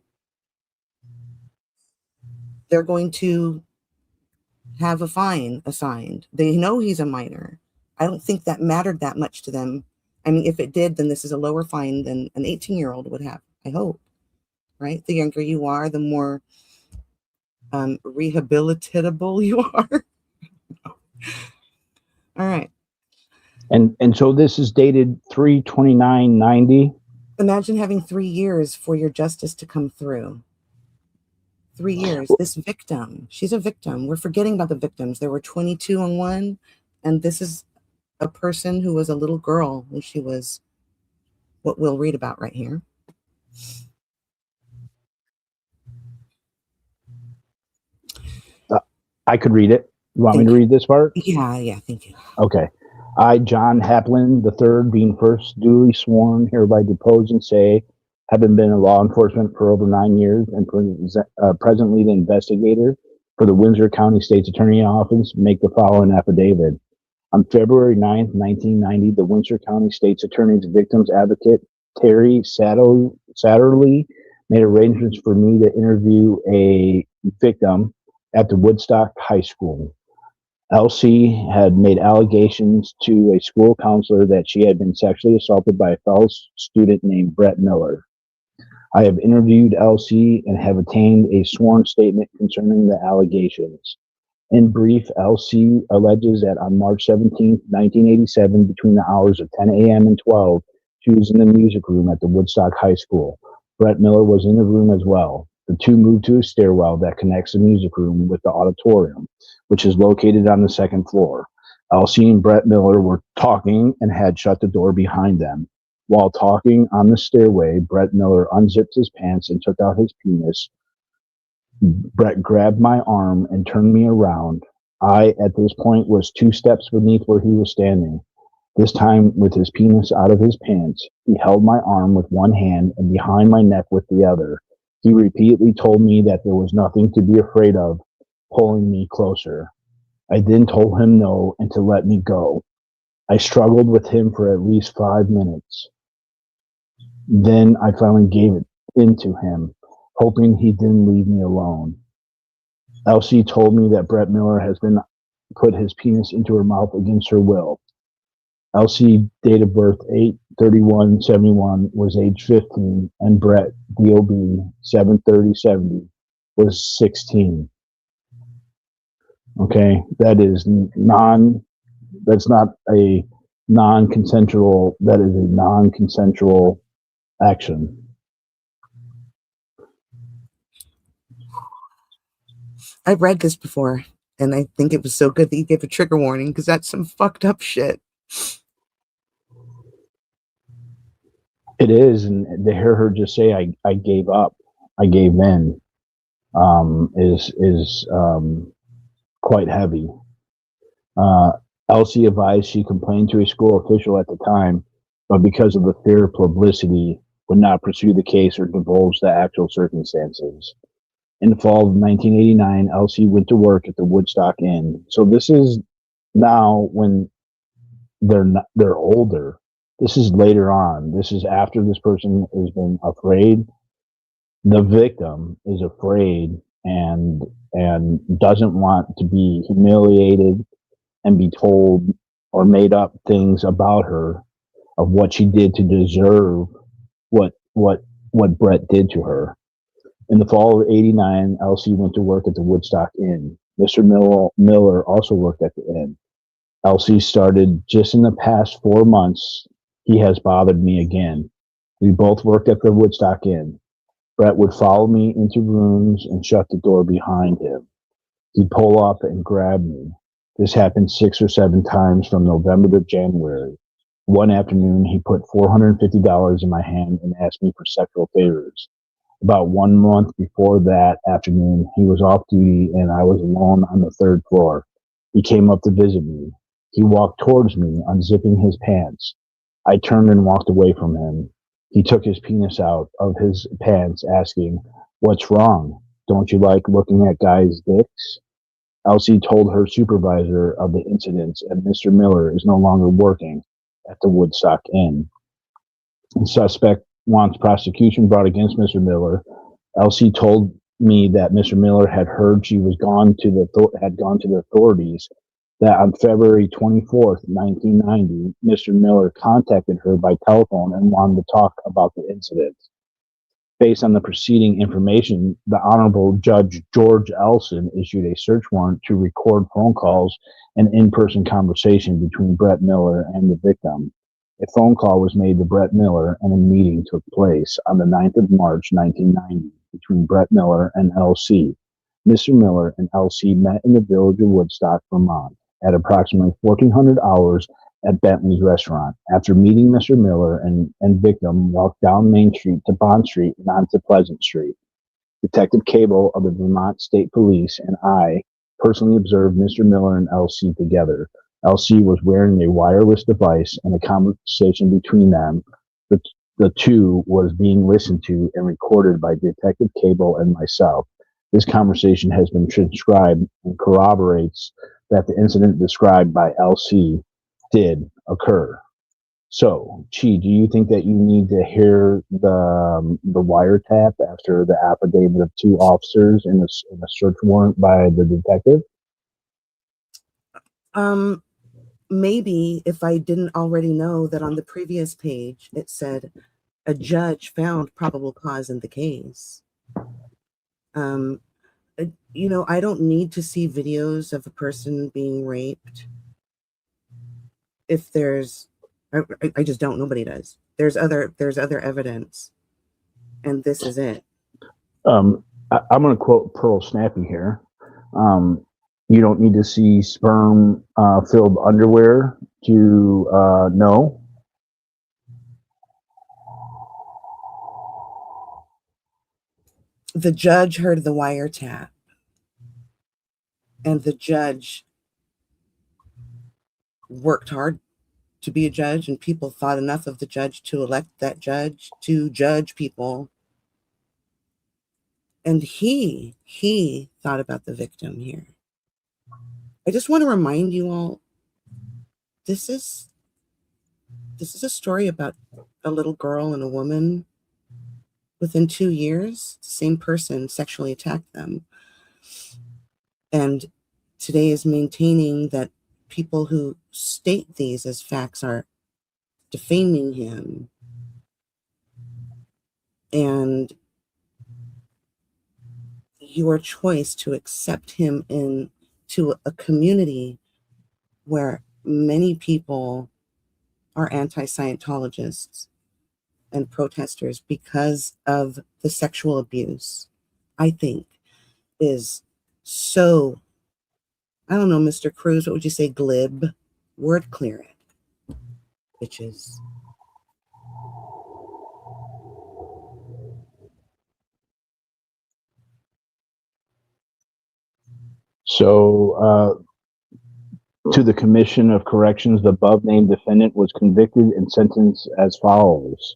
they're going to have a fine assigned. They know he's a minor. I don't think that mattered that much to them. I mean, if it did, then this is a lower fine than an 18-year-old would have, I hope, right? The younger you are, the more rehabilitatable you are. All right. And so this is dated 3/29/90. Imagine having 3 years for your justice to come through. 3 years. This victim, she's a victim. We're forgetting about the victims. There were 22 on one, and this is a person who was a little girl when she was what we'll read about right here. I could read it. You want me to read this part? Yeah, thank you. Okay. I, John Haplin III, being first duly sworn, hereby depose and say, having been in law enforcement for over 9 years and presently the investigator for the Windsor County State's Attorney Office, make the following affidavit. On February 9th, 1990, the Windsor County State's Attorney's Victims Advocate, Terry Satterley, made arrangements for me to interview a victim at the Woodstock High School. LC had made allegations to a school counselor that she had been sexually assaulted by a fellow student named Brett Miller. I have interviewed LC and have obtained a sworn statement concerning the allegations. In brief, LC alleges that on March 17, 1987, between the hours of 10 a.m. and 12, she was in the music room at the Woodstock High School. Brett Miller was in the room as well. The two moved to a stairwell that connects the music room with the auditorium, which is located on the second floor. LC and Brett Miller were talking and had shut the door behind them. While talking on the stairway, Brett Miller unzipped his pants and took out his penis. Brett grabbed my arm and turned me around. I, at this point, was 2 steps beneath where he was standing. This time, with his penis out of his pants, he held my arm with one hand and behind my neck with the other. He repeatedly told me that there was nothing to be afraid of, pulling me closer. I then told him no and to let me go. I struggled with him for at least 5 minutes. Then I finally gave it in to him, hoping he didn't leave me alone. LC told me that Brett Miller has been put his penis into her mouth against her will. LC, date of birth 8/31/71, was age 15, and Brett, DOB 7/30/70, was 16. Okay, that's not a non-consensual, that is a non-consensual action. I've read this before. And I think it was so good that you gave a trigger warning because that's some fucked up shit. It is, and to hear her just say, "I gave up, I gave in," is quite heavy. Elsie advised she complained to a school official at the time, but because of the fear of publicity, would not pursue the case or divulge the actual circumstances. In the fall of 1989, Elsie went to work at the Woodstock Inn. So this is now when they're older. This is later on. This is after this person has been afraid. The victim is afraid and doesn't want to be humiliated and be told or made up things about her of what she did to deserve what Brett did to her. In the fall of '89, Elsie went to work at the Woodstock Inn. Mr. Miller also worked at the inn. Elsie started, "Just in the past 4 months, he has bothered me again. We both worked at the Woodstock Inn. Brett would follow me into rooms and shut the door behind him. He'd pull up and grab me. This happened 6 or 7 times from November to January. One afternoon, he put $450 in my hand and asked me for sexual favors. About 1 month before that afternoon, he was off duty and I was alone on the third floor. He came up to visit me. He walked towards me, unzipping his pants. I turned and walked away from him. He took his penis out of his pants, asking, 'What's wrong? Don't you like looking at guys' dicks?' Elsie told her supervisor of the incidents, and Mr. Miller is no longer working at the Woodstock Inn. The suspect wants prosecution brought against Mr. Miller. Elsie told me that Mr. Miller had heard she was gone to the authorities, that on February 24th, 1990, Mr. Miller contacted her by telephone and wanted to talk about the incident. Based on the preceding information, the Honorable Judge George Elson issued a search warrant to record phone calls and in-person conversation between Brett Miller and the victim. A phone call was made to Brett Miller and a meeting took place on the 9th of March, 1990, between Brett Miller and L.C. Mr. Miller and L.C. met in the village of Woodstock, Vermont, at approximately 1400 hours at Bentley's restaurant. After meeting Mr. Miller and victim walked down Main Street to Bond Street and onto Pleasant Street. Detective Cable of the Vermont State Police and I personally observed Mr. Miller and L.C. together. L.C. was wearing a wireless device, and a conversation between them, the two, was being listened to and recorded by Detective Cable and myself. This conversation has been transcribed and corroborates that the incident described by L.C. did occur. So, Chi, do you think that you need to hear the wiretap after the affidavit of two officers in a search warrant by the detective? Maybe if I didn't already know that on the previous page it said a judge found probable cause in the case. I don't need to see videos of a person being raped. If there's, I just don't. Nobody does. There's other evidence, and this is it. I'm going to quote Pearl Snappy here. You don't need to see sperm filled underwear to know. The judge heard the wiretap, and the judge worked hard to be a judge, and people thought enough of the judge to elect that judge to judge people. And he thought about the victim here. I just want to remind you all, this is a story about a little girl and a woman. Within 2 years, the same person sexually attacked them. And today is maintaining that people who state these as facts are defaming him. And your choice to accept him into a community where many people are anti-Scientologists and protesters because of the sexual abuse, I think is so I don't know, Mr. Cruz, what would you say? Glib. Word clear it. Bitches. So, to the Commission of Corrections, the above-named defendant was convicted and sentenced as follows.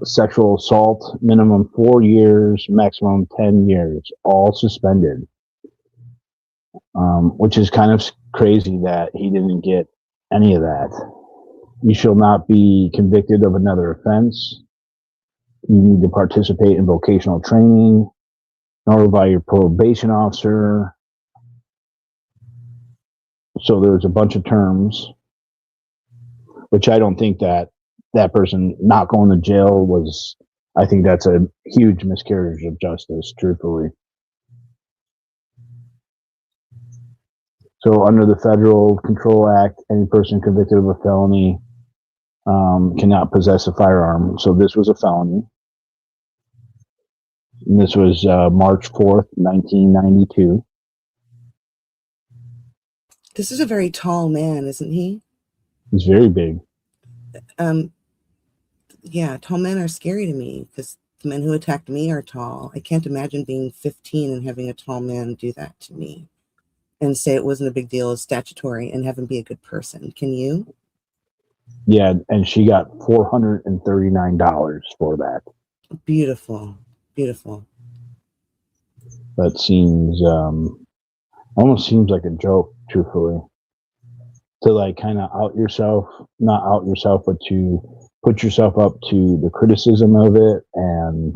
Sexual assault, minimum 4 years, maximum 10 years, all suspended. Which is kind of crazy that he didn't get any of that. You shall not be convicted of another offense. You need to participate in vocational training, notify your probation officer. So there's a bunch of terms, which I don't think that person not going to jail was, I think that's a huge miscarriage of justice, truthfully. So under the Federal Control Act, any person convicted of a felony cannot possess a firearm. So this was a felony. And this was March 4th, 1992. This is a very tall man, isn't he? He's very big. Yeah, tall men are scary to me because the men who attacked me are tall. I can't imagine being 15 and having a tall man do that to me and say it wasn't a big deal, it's statutory, and have him be a good person. Can you? Yeah, and she got $439 for that. Beautiful. Beautiful. That seems almost seems like a joke, truthfully. To like kind of out yourself, not out yourself, but to put yourself up to the criticism of it, and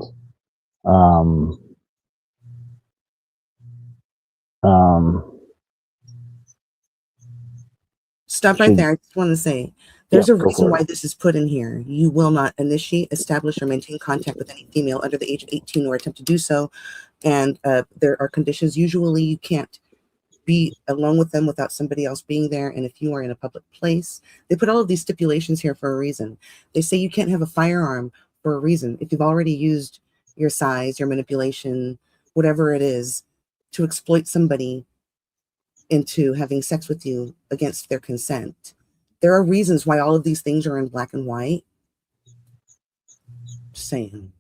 Stop right there. I just want to say there's a reason why this is put in here. You will not initiate, establish, or maintain contact with any female under the age of 18 or attempt to do so. And there are conditions. Usually you can't be alone with them without somebody else being there. And if you are in a public place, they put all of these stipulations here for a reason. They say you can't have a firearm for a reason. If you've already used your size, your manipulation, whatever it is, to exploit somebody into having sex with you against their consent. There are reasons why all of these things are in black and white. Just saying.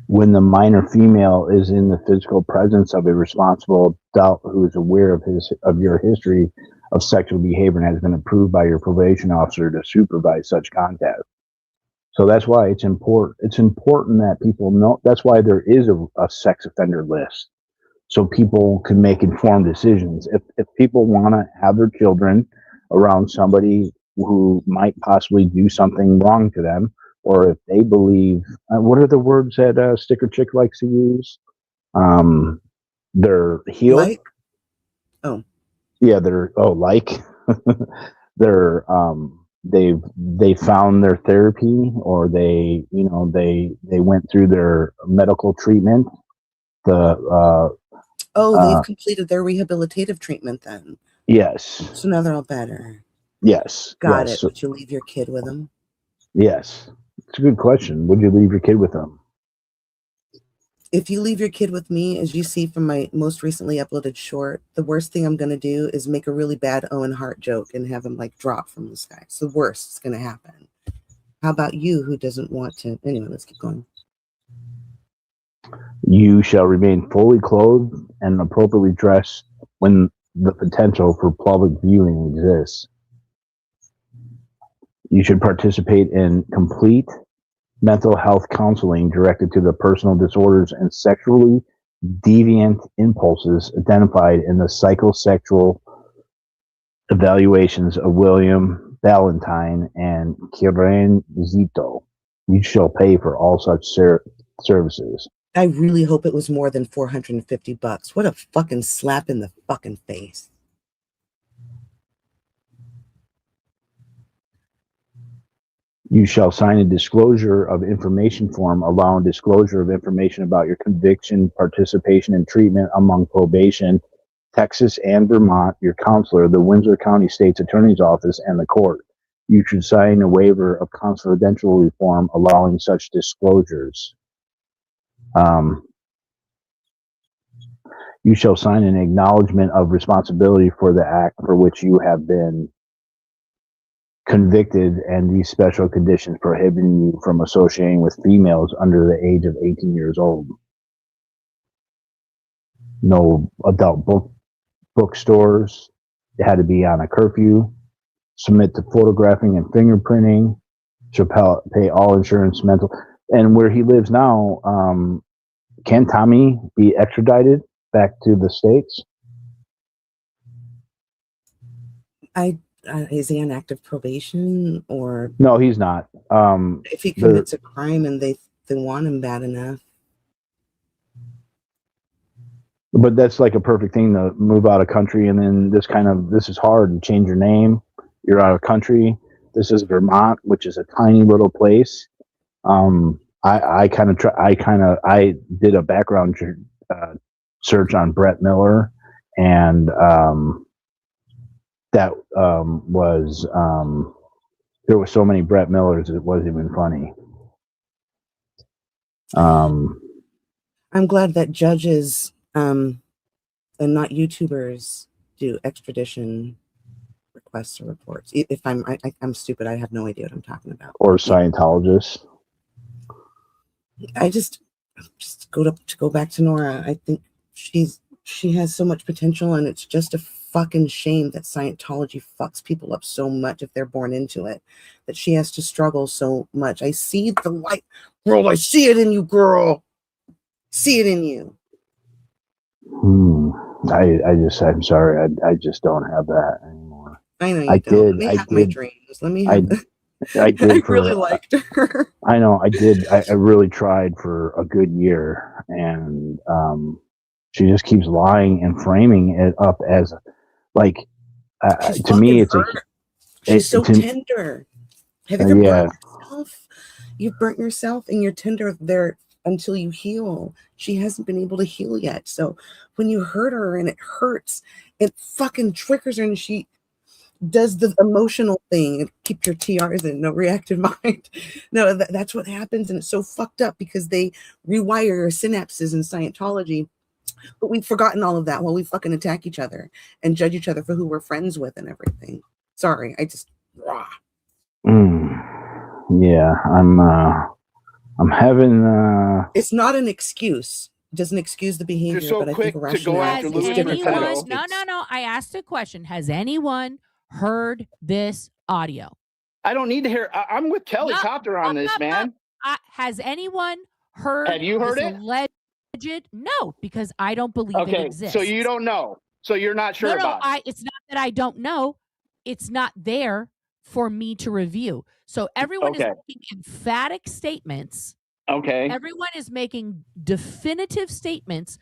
When the minor female is in the physical presence of a responsible adult who is aware of your history of sexual behavior and has been approved by your probation officer to supervise such contact. So that's why it's important. It's important that people know. That's why there is a sex offender list, so people can make informed decisions. If people want to have their children around somebody who might possibly do something wrong to them, or if they believe, what are the words that Sticker Chick likes to use? They're healed. Like? Oh. Yeah, they're they're they found their therapy, or they went through their medical treatment. They've completed their rehabilitative treatment then. Yes. So now they're all better. Yes. Got yes. it. Would you leave your kid with them? Yes. It's a good question. Would you leave your kid with them? If you leave your kid with me, as you see from my most recently uploaded short, the worst thing I'm going to do is make a really bad Owen Hart joke and have him like drop from the sky. It's the worst that's going to happen. How about you, who doesn't want to? Anyway, let's keep going. You shall remain fully clothed and appropriately dressed when the potential for public viewing exists. You should participate in complete mental health counseling directed to the personal disorders and sexually deviant impulses identified in the psychosexual evaluations of William Ballantyne and Kieran Zito. You shall pay for all such services. I really hope it was more than $450. What a fucking slap in the fucking face. You shall sign a disclosure of information form allowing disclosure of information about your conviction, participation, and treatment among probation, Texas and Vermont, your counselor, the Windsor County State's Attorney's Office, and the court. You should sign a waiver of confidential reform allowing such disclosures. You shall sign an acknowledgement of responsibility for the act for which you have been convicted and these special conditions prohibiting you from associating with females under the age of 18 years old. No adult bookstores. It had to be on a curfew. Submit to photographing and fingerprinting. Should pay all insurance, mental. And where he lives now, can Tommy be extradited back to the States? Is he on active probation or? No, he's not. If he commits a crime and they want him bad enough. But that's like a perfect thing to move out of country, and then this is hard to change your name. You're out of country. This is Vermont, which is a tiny little place. I did a background search on Brett Miller, and that was there were so many Brett Millers it wasn't even funny. I'm glad that judges and not YouTubers do extradition requests or reports. If I'm stupid, I have no idea what I'm talking about. Or Scientologists. I just go back to Nora. I think she has so much potential, and it's just a fucking shame that Scientology fucks people up so much if they're born into it, that she has to struggle so much. I see the light, girl. I see it in you, girl. See it in you. I'm sorry. I just don't have that anymore. I know you I don't. did. Let me have my dreams. Let me have. I did. I really liked her. I know. I did. I really tried for a good year, and she just keeps lying and framing it up as like to me it's hurt. She's so tender. Have you ever burnt yourself? You've burnt yourself and you're tender there until you heal. She hasn't been able to heal yet. So when you hurt her and it hurts, it fucking triggers her, and she does the emotional thing and keep your TRs in, no reactive mind. No, that's what happens, and it's so fucked up because they rewire your synapses in Scientology. But we've forgotten all of that while we fucking attack each other and judge each other for who we're friends with and everything. Sorry, I just. Yeah, I'm having. It's not an excuse. It doesn't excuse the behavior, so but I think rationale is different. No. I asked a question. Has anyone heard this audio? I don't need to hear. I'm with Kelly Copter on this, man. Has anyone heard? Have you heard it? Alleged? No, because I don't believe it exists. So you don't know. So you're not sure about it. It's not that I don't know. It's not there for me to review. So everyone is making emphatic statements. Okay. Everyone is making definitive statements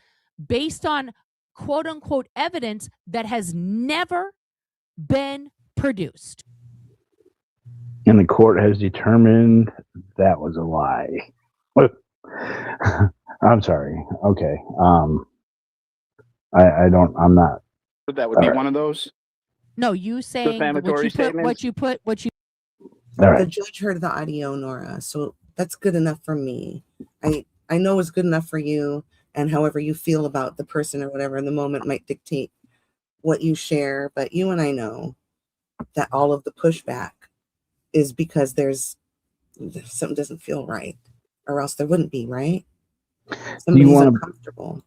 based on quote unquote evidence that has never been produced. And the court has determined that was a lie. I'm sorry. Okay. I'm not. That would be one of those. No, you saying defamatory statements. What you. The judge heard the audio, Nora. So that's good enough for me. I know it's good enough for you, and however you feel about the person or whatever in the moment might dictate what you share. But you and I know that all of the pushback is because something doesn't feel right, or else there wouldn't be, right? Somebody's uncomfortable.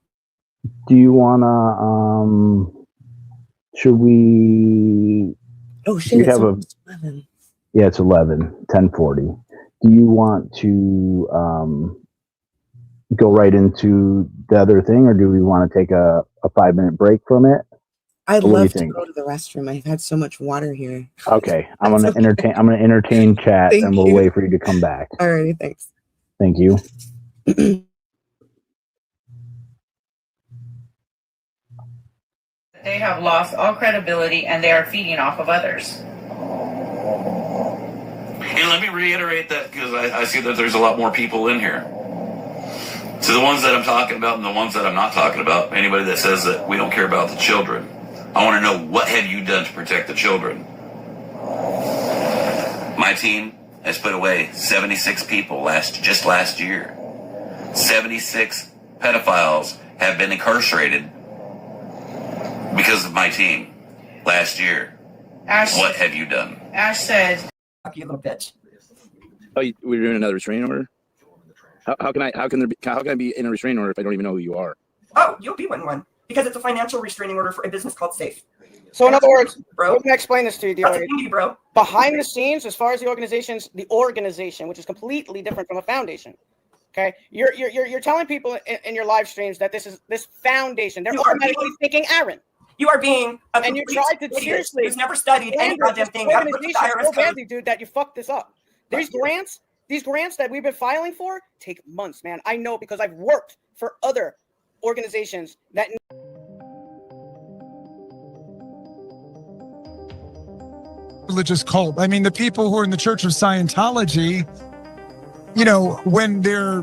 Do you wanna should we have 11. Yeah, it's 10:40. Do you want to go right into the other thing, or do we want to take a 5-minute break from it? I'd love to go to the restroom. I've had so much water here. Okay. I'm gonna entertain chat and we'll wait for you to come back. Alrighty, thanks. Thank you. They have lost all credibility and they are feeding off of others. And let me reiterate that because I see that there's a lot more people in here. So the ones that I'm talking about and the ones that I'm not talking about, anybody that says that we don't care about the children, I want to know, what have you done to protect the children? My team has put away 76 people just last year. 76 pedophiles have been incarcerated because of my team last year. Ash, what have you done? Ash said, "Fuck you, little bitch." Oh, we're doing another restraining order. How can I be in a restraining order if I don't even know who you are? Oh, you'll be in one because it's a financial restraining order for a business called Safe. So in other words, bro, let me explain this to you, that's a thingy, bro. Behind the scenes, as far as the organization, which is completely different from a foundation. Okay, you're telling people in your live streams that this foundation, they're automatically thinking Aaron. You are being and you tried to seriously who's never studied any goddamn thing. So badly, dude, that you fucked this up. These grants that we've been filing for take months, man. I know because I've worked for other organizations that. Religious cult. I mean, the people who are in the Church of Scientology, you know, when they're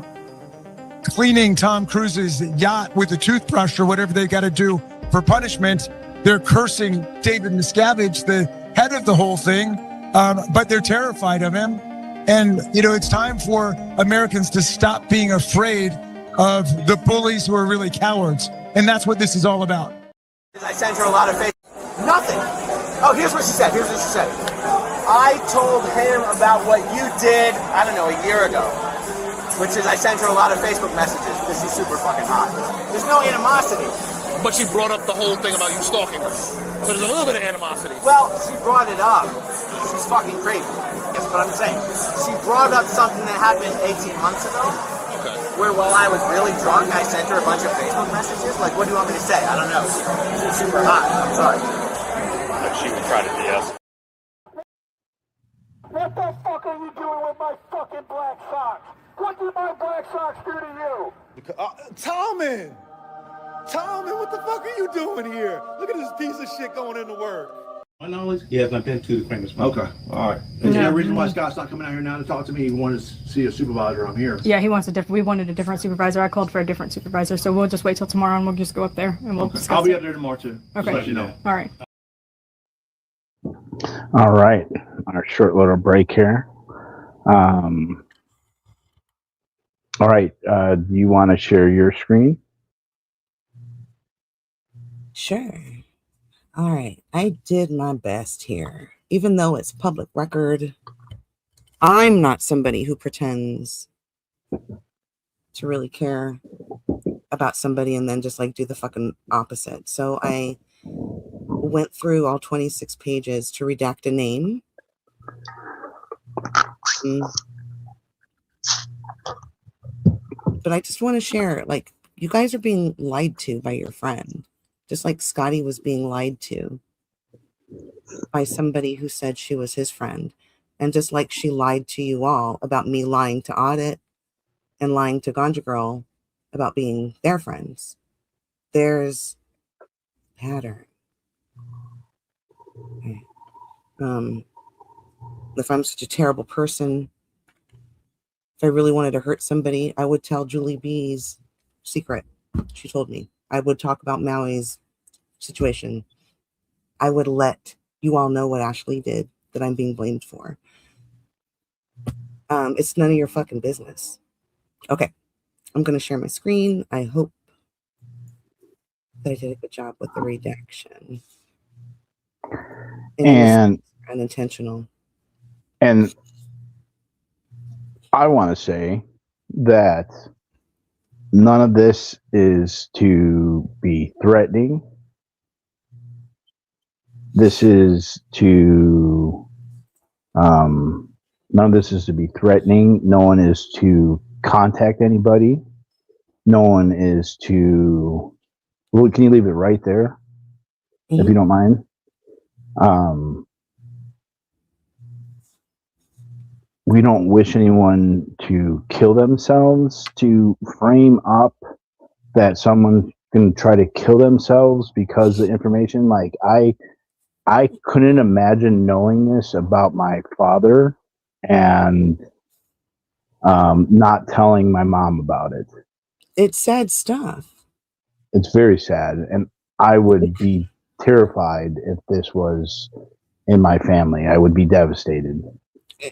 cleaning Tom Cruise's yacht with a toothbrush or whatever they got to do for punishment, they're cursing David Miscavige, the head of the whole thing, but they're terrified of him. And, you know, it's time for Americans to stop being afraid of the bullies who are really cowards. And that's what this is all about. I sent her a lot of Facebook. Nothing. Oh, here's what she said. I told him about what you did, I don't know, a year ago. Which is I sent her a lot of Facebook messages because she's super fucking hot. There's no animosity. But she brought up the whole thing about you stalking her. So there's a little bit of animosity. Well, she brought it up. She's fucking crazy. That's what I'm saying. She brought up something that happened 18 months ago. Okay. Where while I was really drunk, I sent her a bunch of Facebook messages. Like, what do you want me to say? I don't know. She's super hot. I'm sorry. But she would try to de-escalate. What the fuck are you doing with my fucking black socks? What did my black socks do to you? Tommen, what the fuck are you doing here? Look at this piece of shit going into work. My knowledge, yes, I've been to the Kramer's. Okay, all right. Is there a reason why Scott's not coming out here now to talk to me? He wanted to see a supervisor. I'm here. Yeah, he wants we wanted a different supervisor. I called for a different supervisor, so we'll just wait till tomorrow and we'll just go up there and we'll discuss I'll be it. up there tomorrow too. Okay. Just let you know. All right. All right, our short little break here. All right, do you want to share your screen? Sure. All right, I did my best here. Even though it's public record, I'm not somebody who pretends to really care about somebody and then just like do the fucking opposite. So I went through all 26 pages to redact a name. But I just want to share, like, you guys are being lied to by your friend, just like Scotty was being lied to by somebody who said she was his friend. And just like she lied to you all about me lying to Audit and lying to Ganja Girl about being their friends. There's pattern. Okay. If I'm such a terrible person, if I really wanted to hurt somebody, I would tell Julie B's secret. She told me. I would talk about Maui's situation. I would let you all know what Ashley did that I'm being blamed for. It's none of your fucking business. Okay. I'm going to share my screen. I hope that I did a good job with the redaction. And unintentional. And I want to say that none of this is to be threatening. This is to, none of this is to be threatening. No one is to contact anybody. No one is to, well, can you leave it right there? If you don't mind? We don't wish anyone to kill themselves. To frame up that someone can try to kill themselves because of the information, like I couldn't imagine knowing this about my father and not telling my mom about it. It's sad stuff. It's very sad, and I would be terrified if this was in my family. I would be devastated.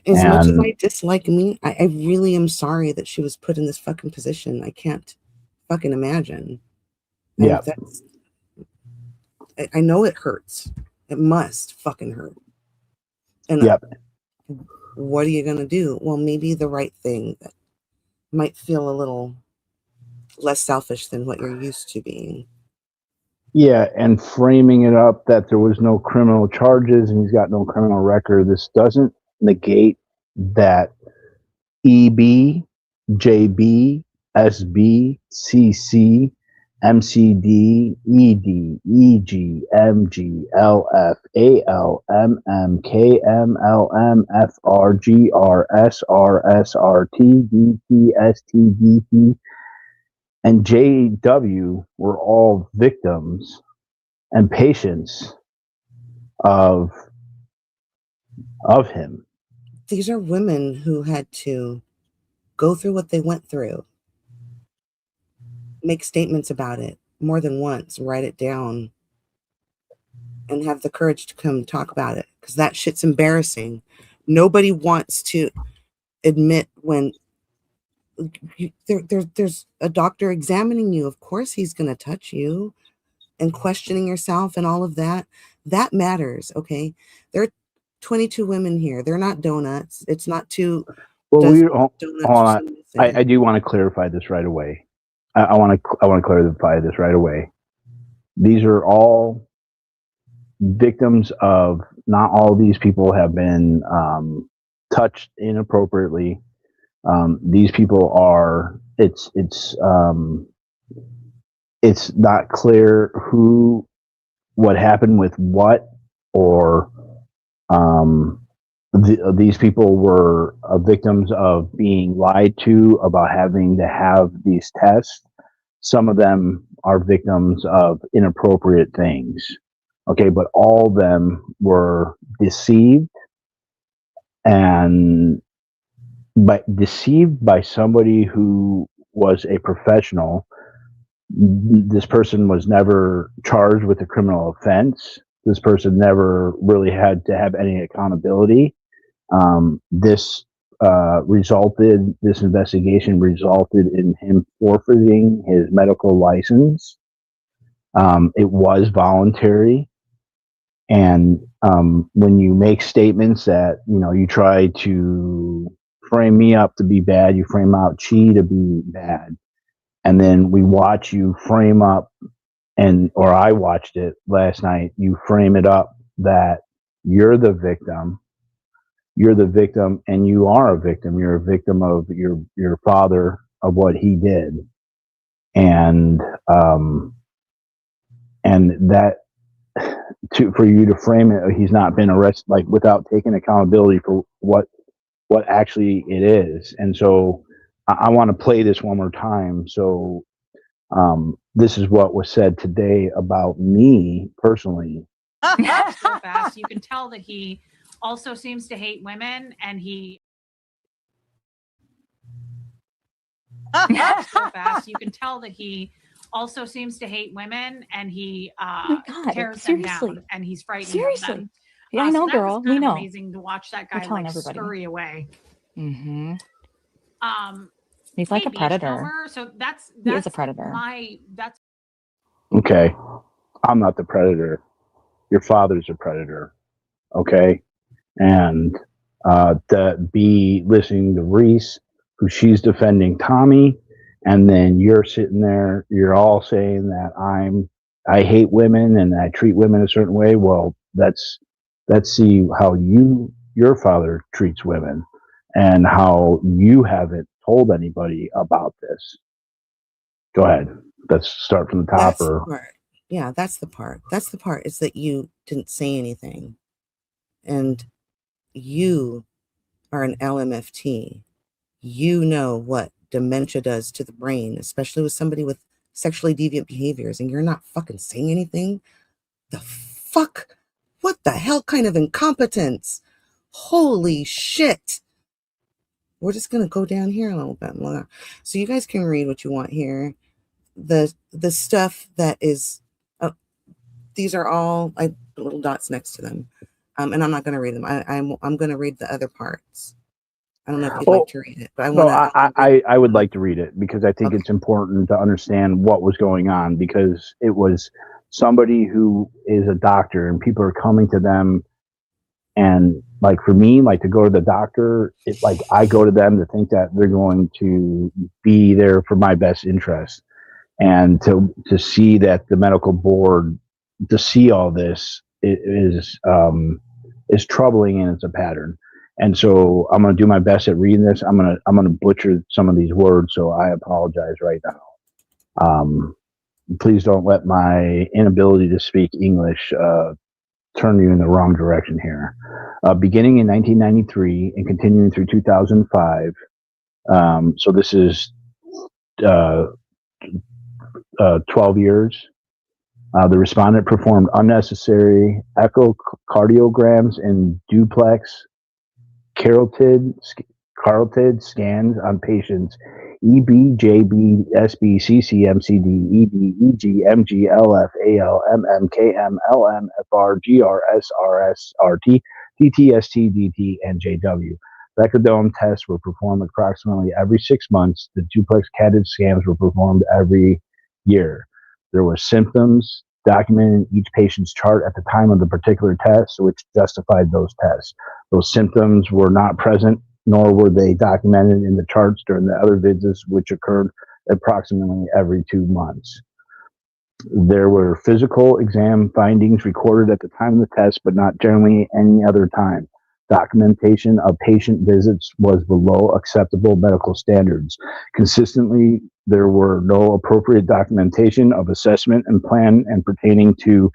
As much as I dislike me, I really am sorry that she was put in this fucking position. I can't fucking imagine. Yeah. I know it hurts. It must fucking hurt. And Yep. what are you going to do? Well, maybe the right thing that might feel a little less selfish than what you're used to being. Yeah, and framing it up that there was no criminal charges and he's got no criminal record, this doesn't negate that EB, JB, SB, CC, MCD, ED, EG, MG, LF, AL, MM, KM, LM, FR, GR, SR, SRT, DT, ST, DT, and JW were all victims and patients of him. These are women who had to go through what they went through, make statements about it more than once, write it down, and have the courage to come talk about it, because that shit's embarrassing. Nobody wants to admit when there's a doctor examining you. Of course he's going to touch you, and questioning yourself and all of that. That matters, okay? There are 22 women here. They're not donuts. It's not two Well, donuts. I do want to clarify this right away. I want to clarify this right away. These are all victims of, not all of these people have been touched inappropriately. These people are, it's not clear what happened with what, or these people were victims of being lied to about having to have these tests. Some of them are victims of inappropriate things. Okay, but all of them were deceived, and deceived by somebody who was a professional. This person was never charged with a criminal offense. This person never really had to have any accountability. This investigation resulted in him forfeiting his medical license. It was voluntary. And when you make statements that, you try to frame me up to be bad, you frame out Chi to be bad, and then we watch you frame up, or I watched it last night, you frame it up that you're the victim, and you are a victim. You're a victim of your father, of what he did. And that, for you to frame it, he's not been arrested, like, without taking accountability for what actually it is. And so I want to play this one more time. So this is what was said today about me personally. So fast. You can tell that he also seems to hate women, and he so fast. You can tell that he also seems to hate women, and he tears them down, and he's frightened of them. Yeah, I know, so girl. That was We know. Amazing to watch that guy telling like everybody. scurry away. Mm-hmm. He's like a predator. So that's He is a predator. Okay, I'm not the predator. Your father's a predator. Okay, and to be listening to Reese, who she's defending Tommy, and then you're sitting there, you're all saying that I hate women and I treat women a certain way. Well, let's see how your father treats women, and how you haven't told anybody about this. Go ahead. Let's start from the top. Yeah, that's the part. That's the part, is that you didn't say anything. And you are an LMFT. You know what dementia does to the brain, especially with somebody with sexually deviant behaviors, and you're not fucking saying anything? The fuck? What the hell kind of incompetence? Holy shit. We're just going to go down here a little bit more. So you guys can read what you want here. The stuff that is, these are all little dots next to them. And I'm not going to read them. I'm going to read the other parts. I don't know if you'd like to read it, but I want to. I would like to read it because I think it's important to understand what was going on, because it was somebody who is a doctor and people are coming to them. And like for me, like to go to the doctor, it's like I go to them to think that they're going to be there for my best interest. And to see that the medical board, to see all this, it is troubling, and it's a pattern. And so I'm going to do my best at reading this. I'm going to butcher some of these words, so I apologize right now. Please don't let my inability to speak English turn you in the wrong direction here. Beginning in 1993 and continuing through 2005. So this is 12 years. The respondent performed unnecessary echocardiograms and duplex carotid scans on patients EB, JB, SB, CC, MCD, ED, EG, MG, LF, AL, MM, KM, LM, FR, GR, SR, SRT, DT, ST, DT, and JW. Recordome tests were performed approximately every 6 months. The duplex CADID scans were performed every year. There were symptoms documented in each patient's chart at the time of the particular test, which justified those tests. Those symptoms were not present, nor were they documented in the charts during the other visits, which occurred approximately every 2 months. There were physical exam findings recorded at the time of the test, but not generally any other time. Documentation of patient visits was below acceptable medical standards. Consistently, there were no appropriate documentation of assessment and plan and pertaining to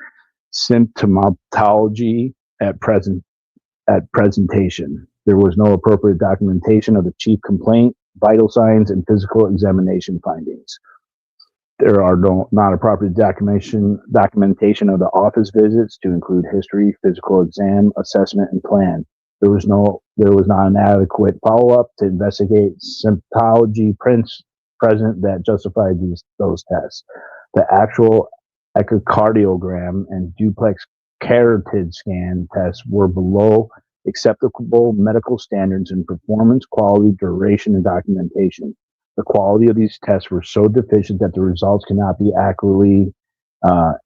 symptomatology at presentation. There was no appropriate documentation of the chief complaint, vital signs, and physical examination findings. There are not appropriate documentation of the office visits to include history, physical exam, assessment, and plan. There was not an adequate follow-up to investigate symptomology present that justified those tests. The actual echocardiogram and duplex carotid scan tests were below acceptable medical standards in performance, quality, duration, and documentation. The quality of these tests were so deficient that the results cannot be accurately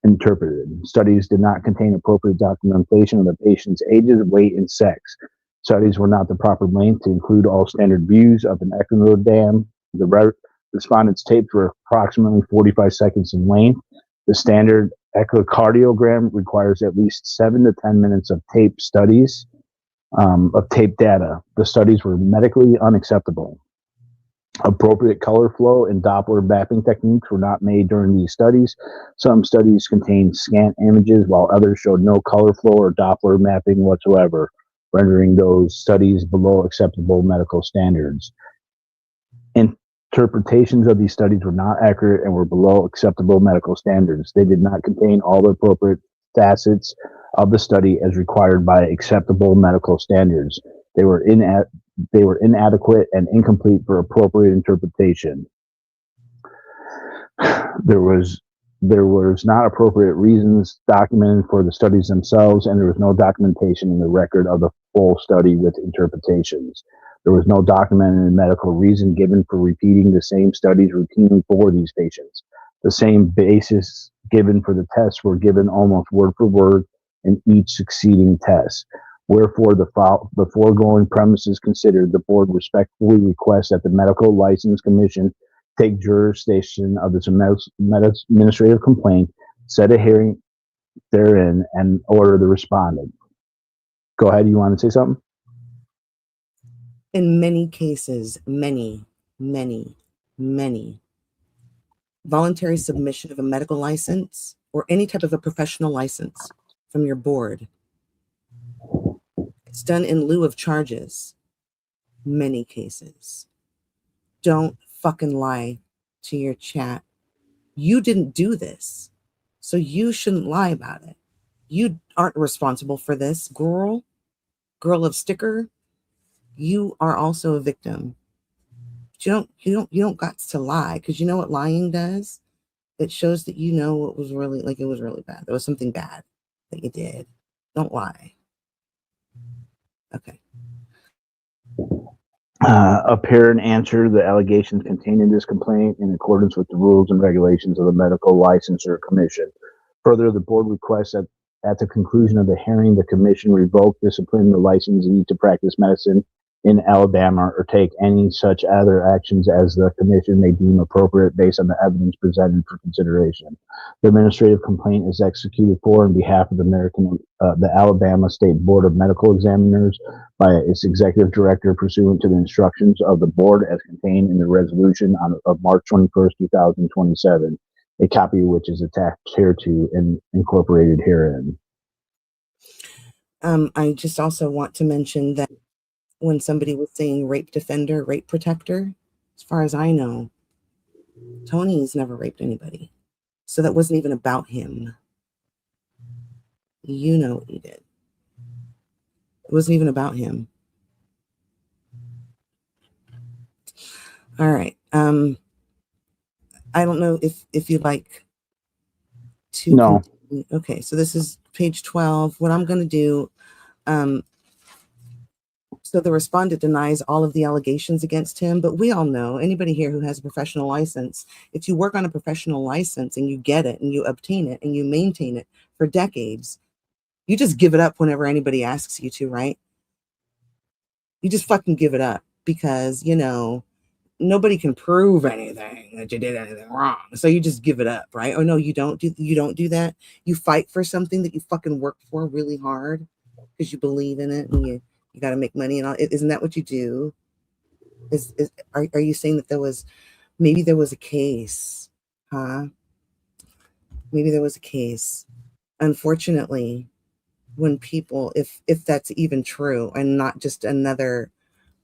interpreted. Studies did not contain appropriate documentation of the patient's ages, weight, and sex. Studies were not the proper length to include all standard views of an echocardiogram. The respondent's tapes were approximately 45 seconds in length. The standard echocardiogram requires at least 7 to 10 minutes of tape studies, of tape data. The studies were medically unacceptable. Appropriate color flow and Doppler mapping techniques were not made during these studies. Some studies contained scant images, while others showed no color flow or Doppler mapping whatsoever, rendering those studies below acceptable medical standards. Interpretations of these studies were not accurate and were below acceptable medical standards. They did not contain all the appropriate facets of the study as required by acceptable medical standards. They were inadequate and incomplete for appropriate interpretation. There was not appropriate reasons documented for the studies themselves, and there was no documentation in the record of the full study with interpretations. There was no documented medical reason given for repeating the same studies routinely for these patients. The same basis given for the tests were given almost word for word in each succeeding test. Wherefore, the foregoing premises considered, the board respectfully requests that the Medical License Commission take jurisdiction of this administrative complaint, set a hearing therein, and order the respondent. Go ahead. You want to say something? In many cases, many, voluntary submission of a medical license or any type of a professional license from your board, it's done in lieu of charges. Many cases. Don't fucking lie to your chat. You didn't do this, so you shouldn't lie about it. You aren't responsible for this, girl of sticker. You are also a victim. You don't got to lie, because you know what lying does? It shows that you know what was really, like, it was really bad. There was something bad that you did. Don't lie. Okay. Appear and answer the allegations contained in this complaint in accordance with the rules and regulations of the Medical Licensure Commission. Further, the board requests that at the conclusion of the hearing, the commission revoke, discipline the licensee to practice medicine in Alabama or take any such other actions as the commission may deem appropriate based on the evidence presented for consideration. The administrative complaint is executed for on behalf of the Alabama State Board of Medical Examiners by its executive director pursuant to the instructions of the board as contained in the resolution of March 21st, 2027, a copy of which is attached hereto and incorporated herein. I just also want to mention that when somebody was saying rape defender, rape protector, as far as I know, Tony's never raped anybody. So that wasn't even about him. You know what he did. It wasn't even about him. All right. I don't know if you'd like to. No. Continue. Okay, so this is page 12. What I'm going to do, so the respondent denies all of the allegations against him, but we all know, anybody here who has a professional license, if you work on a professional license and you get it and you obtain it and you maintain it for decades, you just give it up whenever anybody asks you to, right? You just fucking give it up because, you know, nobody can prove anything that you did anything wrong. So you just give it up, right? Oh no, you don't do that. You fight for something that you fucking work for really hard because you believe in it and you got to make money and all. Isn't that what you do? Are you saying that maybe there was a case, huh? Maybe there was a case. Unfortunately, when people, if that's even true and not just another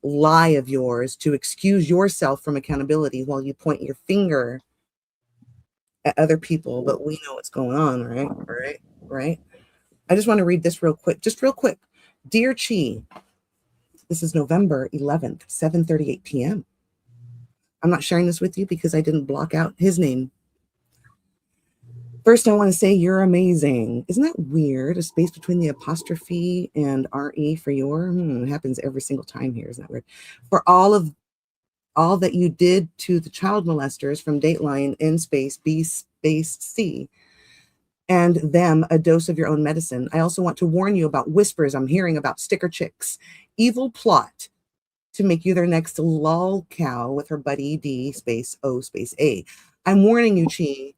lie of yours to excuse yourself from accountability while you point your finger at other people, but we know what's going on, right? I just want to read this real quick. Dear Chi, this is November 11th, 7:38 p.m. I'm not sharing this with you because I didn't block out his name. First, I want to say you're amazing. Isn't that weird? A space between the apostrophe and RE for your? It happens every single time here. Isn't that weird? For all that you did to the child molesters from Dateline N space B space C and them a dose of your own medicine. I also want to warn you about whispers I'm hearing about sticker chicks. Evil plot to make you their next lol cow with her buddy D space O space A. I'm warning you, Chi.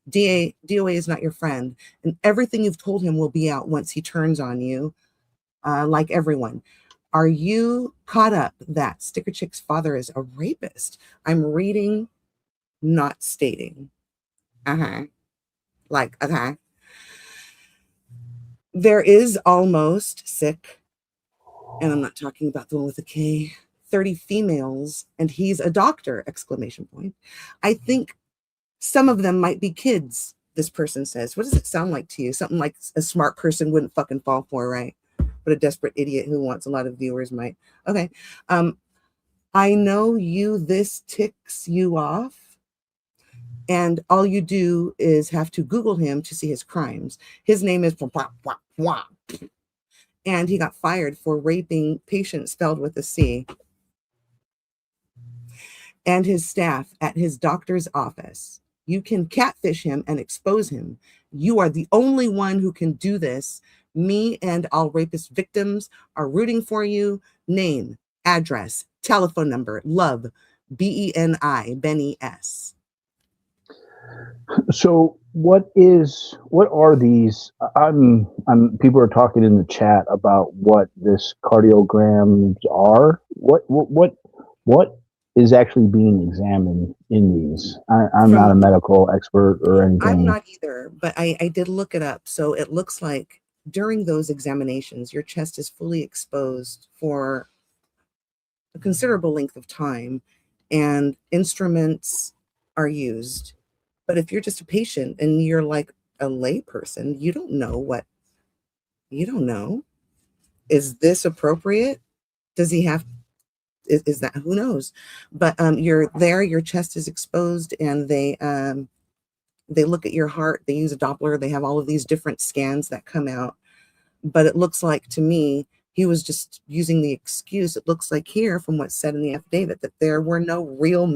DOA is not your friend, and everything you've told him will be out once he turns on you, like everyone. Are you caught up that Sticker Chick's father is a rapist? I'm reading, not stating. There is almost sick, and I'm not talking about the one with a K, 30 females, and he's a doctor, exclamation point. I think some of them might be kids, this person says. What does it sound like to you? Something like a smart person wouldn't fucking fall for, right? But a desperate idiot who wants a lot of viewers might. Okay. I know this ticks you off, and all you do is have to Google him to see his crimes. His name is and he got fired for raping patients spelled with a C and his staff at his doctor's office. You can catfish him and expose him. You are the only one who can do this. Me and all rapist victims are rooting for you. Name, address, telephone number, love, BENI, Benny S. So what are these? People are talking in the chat about what this cardiograms are. What is actually being examined in these? I'm not a medical expert or anything. I'm not either, but I did look it up. So it looks like during those examinations, your chest is fully exposed for a considerable length of time and instruments are used. But if you're just a patient and you're like a lay person, you don't know. Is this appropriate? Does he have, is that, who knows? But you're there, your chest is exposed and they look at your heart, they use a Doppler, they have all of these different scans that come out. But it looks like to me He was just using the excuse, it looks like here from what's said in the affidavit, that there were no real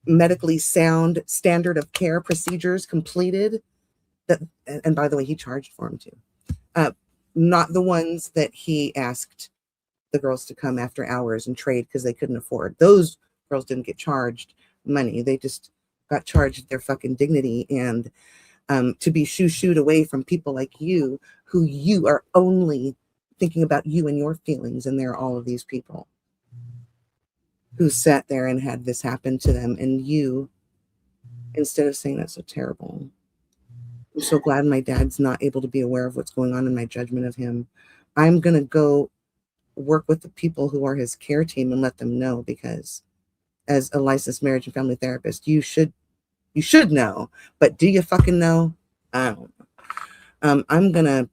medically sound standard of care procedures completed. That, and by the way, he charged for them too. Not the ones that he asked the girls to come after hours and trade because they couldn't afford. Those girls didn't get charged money. They just got charged their fucking dignity, and to be shooed away from people like you, who you are only thinking about you and your feelings, and there are all of these people who sat there and had this happen to them, and you, instead of saying that's so terrible. I'm so glad my dad's not able to be aware of what's going on in my judgment of him. I'm going to go work with the people who are his care team and let them know, because as a licensed marriage and family therapist, you should know, but do you fucking know? I don't know. I'm going to,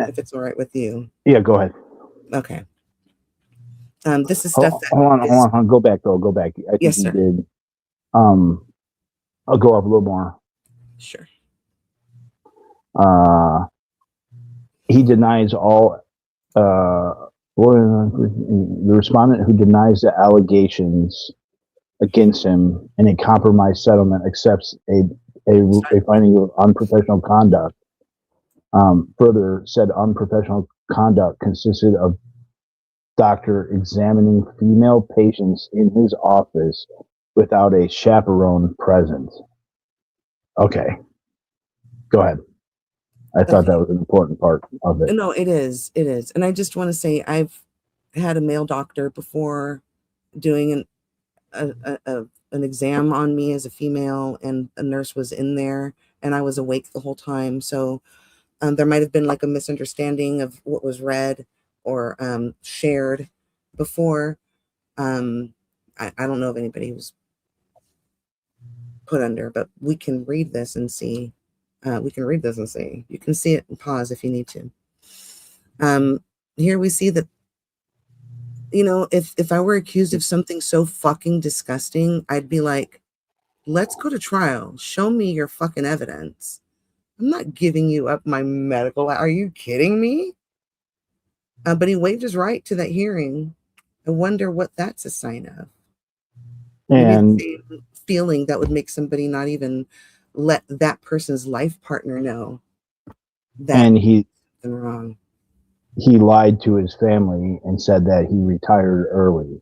if it's all right with you. Yeah, go ahead. Okay. This is stuff that hold on. Go back. I think yes, you sir. did. I'll go up a little more. Sure. He denies all. The respondent who denies the allegations against him in a compromise settlement accepts a finding of unprofessional conduct. Further, said unprofessional conduct consisted of doctor examining female patients in his office without a chaperone present. Okay, go ahead. I thought that was an important part of it. No, it is. And I just want to say, I've had a male doctor before doing an exam on me as a female, and a nurse was in there, and I was awake the whole time. So there might have been like a misunderstanding of what was read or shared before. I don't know if anybody was put under, but we can read this and see. You can see it and pause if you need to. Here we see that, if I were accused of something so fucking disgusting, I'd be like, let's go to trial. Show me your fucking evidence. I'm not giving you up my medical. Are you kidding me? But he waived his right to that hearing. I wonder what that's a sign of. And maybe the same feeling that would make somebody not even let that person's life partner know that and he something wrong. He lied to his family and said that he retired early.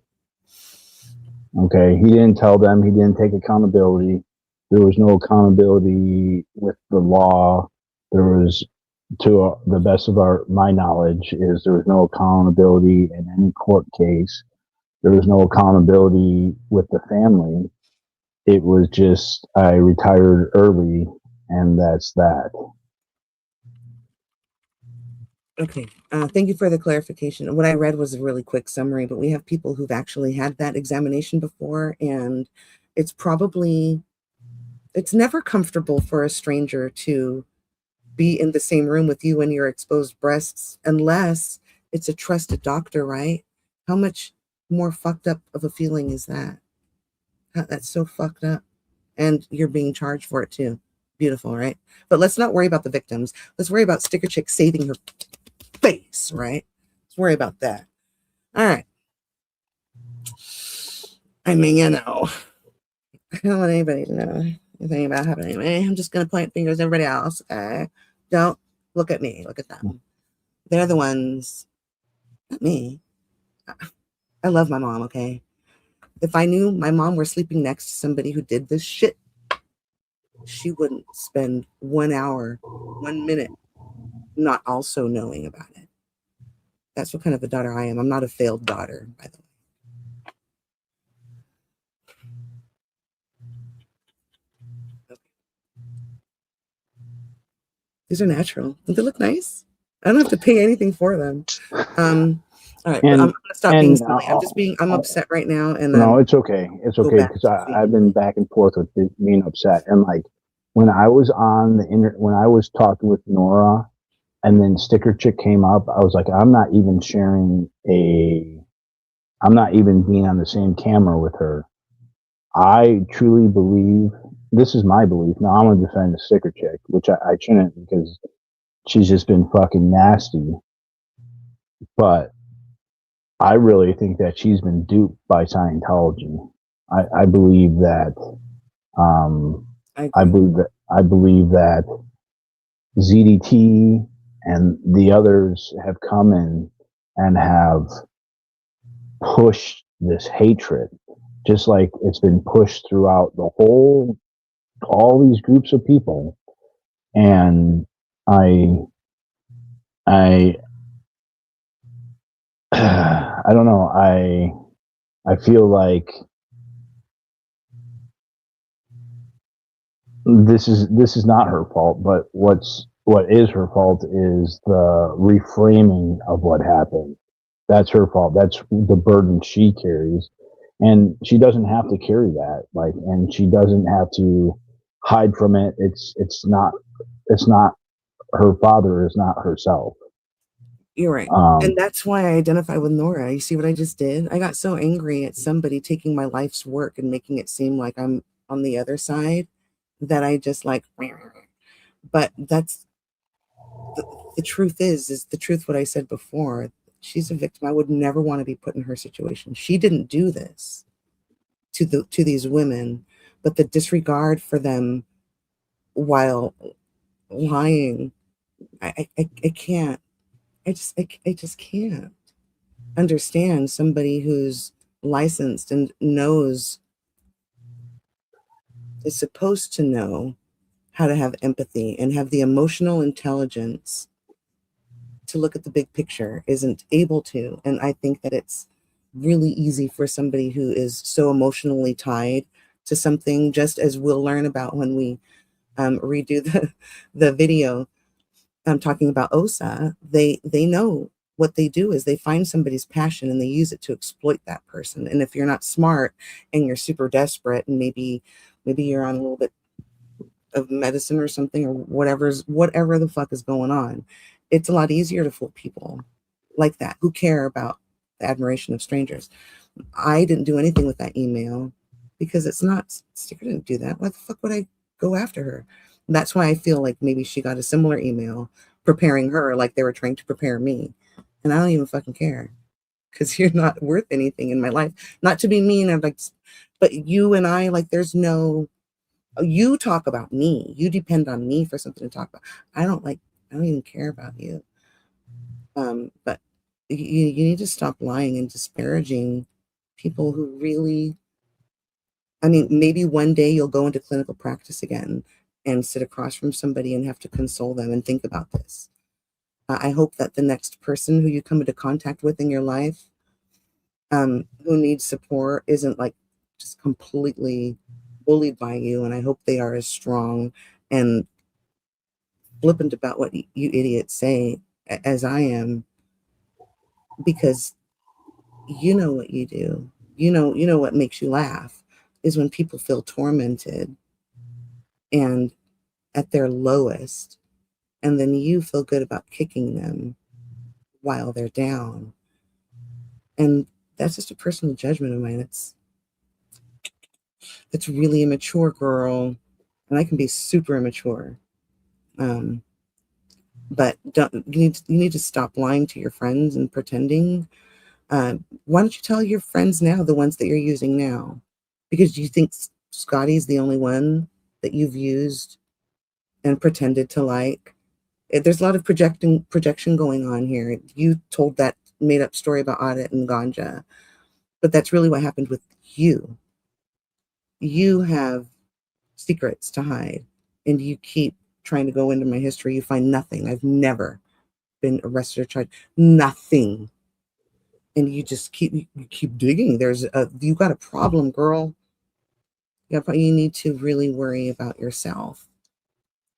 Okay, he didn't tell them. He didn't take accountability. There was no accountability with the law. There was, to the best of my knowledge, there was no accountability in any court case. There was no accountability with the family. It was just, I retired early, and that's that. Okay, thank you for the clarification. What I read was a really quick summary, but we have people who've actually had that examination before, and it's never comfortable for a stranger to be in the same room with you and your exposed breasts, unless it's a trusted doctor, right? How much more fucked up of a feeling is that? That's so fucked up. And you're being charged for it too. Beautiful, right? But let's not worry about the victims. Let's worry about Sticker Chick saving her face, right? Let's worry about that. All right. I mean, I don't want anybody to know anything about happening to me. I'm just going to point fingers at everybody else. Okay? Don't look at me. Look at them. They're the ones, not me. I love my mom, okay? If I knew my mom were sleeping next to somebody who did this shit, she wouldn't spend 1 hour, 1 minute not also knowing about it. That's what kind of a daughter I am. I'm not a failed daughter, by the way. Okay. These are natural. Don't they look nice? I don't have to pay anything for them. All right, but I'm going to stop being silly. I'm upset right now. And no, it's okay. It's okay, because I've been back and forth with being upset. And like, when I was on when I was talking with Nora, and then Sticker Chick came up, I was like, I'm not even being on the same camera with her. I truly believe, this is my belief. Now I'm going to defend the Sticker Chick, which I shouldn't, because she's just been fucking nasty. But I really think that she's been duped by Scientology. I believe that. I believe that ZDT and the others have come in and have pushed this hatred, just like it's been pushed throughout all these groups of people. And I don't know. I feel like this is not her fault, but what is her fault is the reframing of what happened. That's her fault. That's the burden she carries, and she doesn't have to carry that. Like, and she doesn't have to hide from it. It's not her father is not herself. You're right. And that's why I identify with Nora. You see what I just did? I got so angry at somebody taking my life's work and making it seem like I'm on the other side that I just like, but that's the truth is the truth. What I said before, she's a victim. I would never want to be put in her situation. She didn't do this to these women, but the disregard for them while lying, I can't. I just can't understand somebody who's licensed and is supposed to know how to have empathy and have the emotional intelligence to look at the big picture, isn't able to. And I think that it's really easy for somebody who is so emotionally tied to something, just as we'll learn about when we redo the video. I'm talking about OSA. They know what they do is they find somebody's passion and they use it to exploit that person. And if you're not smart and you're super desperate and maybe you're on a little bit of medicine or something or whatever the fuck is going on, it's a lot easier to fool people like that who care about the admiration of strangers. I didn't do anything with that email because it's not, Sticker didn't do that. Why the fuck would I go after her? And that's why I feel like maybe she got a similar email preparing her like they were trying to prepare me. And I don't even fucking care because you're not worth anything in my life. Not to be mean, but you and I, like, there's no, you talk about me. You depend on me for something to talk about. I don't even care about you. But you need to stop lying and disparaging people who really, I mean, maybe one day you'll go into clinical practice again and sit across from somebody and have to console them and think about this. I hope that the next person who you come into contact with in your life who needs support isn't like just completely bullied by you. And I hope they are as strong and flippant about what you idiots say as I am, because you know what you do. You know what makes you laugh is when people feel tormented and at their lowest, and then you feel good about kicking them while they're down. And that's just a personal judgment of mine. It's really immature, girl. And I can be super immature. But you need to stop lying to your friends and pretending. Why don't you tell your friends now, the ones that you're using now? Because you think Scotty's the only one that you've used and pretended to like. There's a lot of projection going on here. You told that made up story about audit and ganja, but that's really what happened with you. You have secrets to hide and you keep trying to go into my history. You find nothing. I've never been arrested or charged. Nothing. And you just keep digging. You got a problem, girl. You need to really worry about yourself.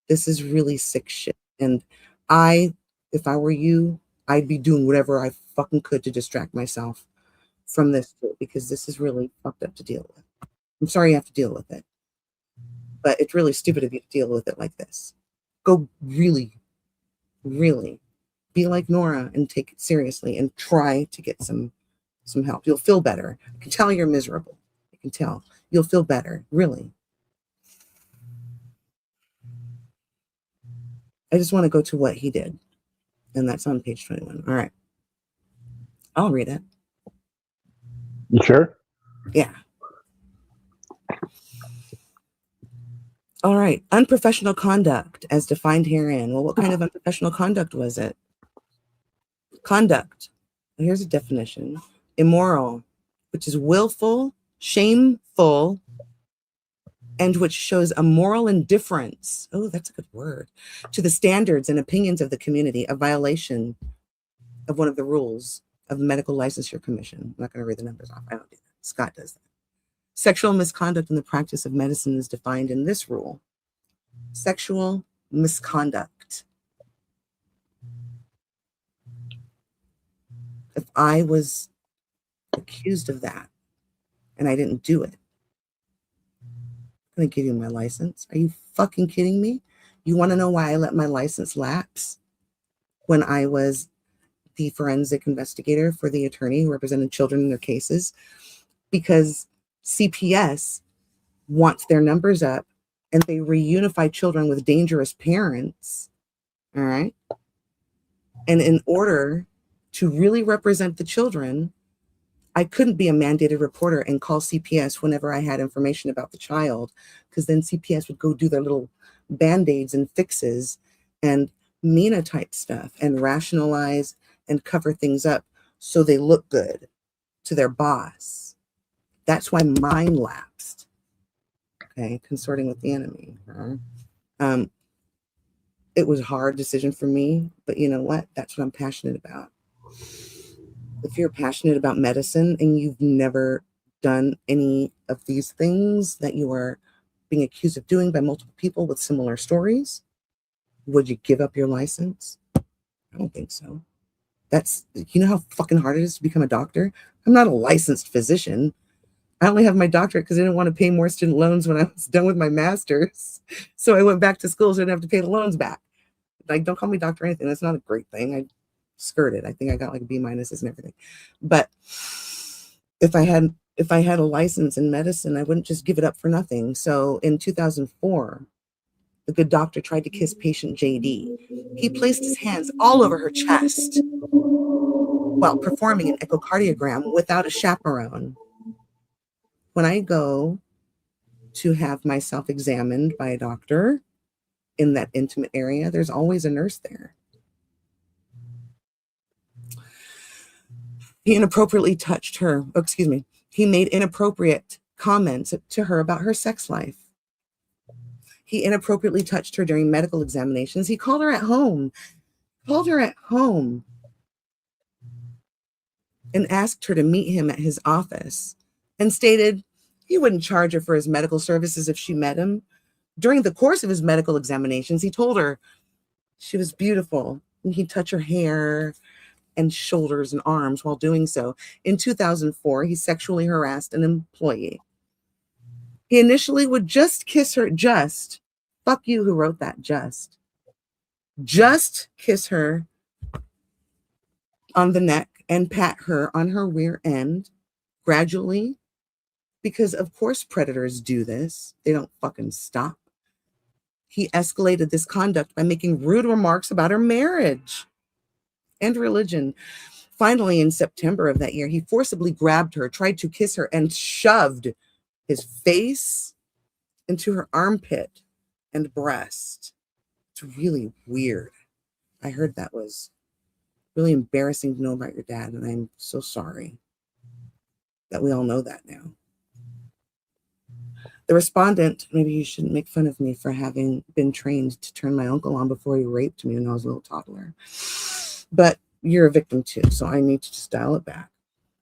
This is really sick shit. And if I were you, I'd be doing whatever I fucking could to distract myself from this too, because this is really fucked up to deal with. I'm sorry you have to deal with it, but it's really stupid of you to deal with it like this. Go really, really be like Nora and take it seriously and try to get some help. You'll feel better. I can tell you're miserable. I can tell. You'll feel better, really. I just want to go to what he did. And that's on page 21. All right. I'll read it. You sure? Yeah. All right. Unprofessional conduct as defined herein. Well, what kind of unprofessional conduct was it? Conduct. Here's a definition. Immoral, which is willful, shameful, and which shows a moral indifference. Oh, that's a good word. To the standards and opinions of the community, a violation of one of the rules of the Medical Licensure Commission. I'm not going to read the numbers off. I don't do that. Scott does that. Sexual misconduct in the practice of medicine is defined in this rule. Sexual misconduct. If I was accused of that and I didn't do it, I'm going to give you my license. Are you fucking kidding me? You want to know why I let my license lapse when I was the forensic investigator for the attorney who represented children in their cases? Because CPS wants their numbers up and they reunify children with dangerous parents. All right. And in order to really represent the children, I couldn't be a mandated reporter and call CPS whenever I had information about the child, because then CPS would go do their little band-aids and fixes and Mina type stuff and rationalize and cover things up so they look good to their boss. That's why mine lapsed. Okay, consorting with the enemy. It was a hard decision for me, but you know what? That's what I'm passionate about. If you're passionate about medicine and you've never done any of these things that you are being accused of doing by multiple people with similar stories, would you give up your license? I don't think so. You know how fucking hard it is to become a doctor? I'm not a licensed physician. I only have my doctorate because I didn't want to pay more student loans when I was done with my master's. So I went back to school so I didn't have to pay the loans back. Like, don't call me doctor or anything. That's not a great thing. I skirted. I think I got like B- and everything. But if I had a license in medicine, I wouldn't just give it up for nothing. So in 2004, the good doctor tried to kiss patient JD. He placed his hands all over her chest while performing an echocardiogram without a chaperone. When I go to have myself examined by a doctor in that intimate area, there's always a nurse there. He inappropriately touched her. Oh, excuse me. He made inappropriate comments to her about her sex life. He inappropriately touched her during medical examinations. He called her at home. And asked her to meet him at his office and stated he wouldn't charge her for his medical services if she met him. During the course of his medical examinations, he told her she was beautiful and he'd touch her hair and shoulders and arms while doing so. In 2004, he sexually harassed an employee. He initially would just kiss her, fuck you who wrote that, just kiss her on the neck and pat her on her rear end gradually, because of course predators do this. They don't fucking stop. He escalated this conduct by making rude remarks about her marriage and religion. Finally, in September of that year, he forcibly grabbed her, tried to kiss her, and shoved his face into her armpit and breast. It's really weird. I heard that was really embarrassing to know about your dad, and I'm so sorry that we all know that now. The respondent, maybe you shouldn't make fun of me for having been trained to turn my uncle on before he raped me when I was a little toddler. But you're a victim too, so I need to just dial it back.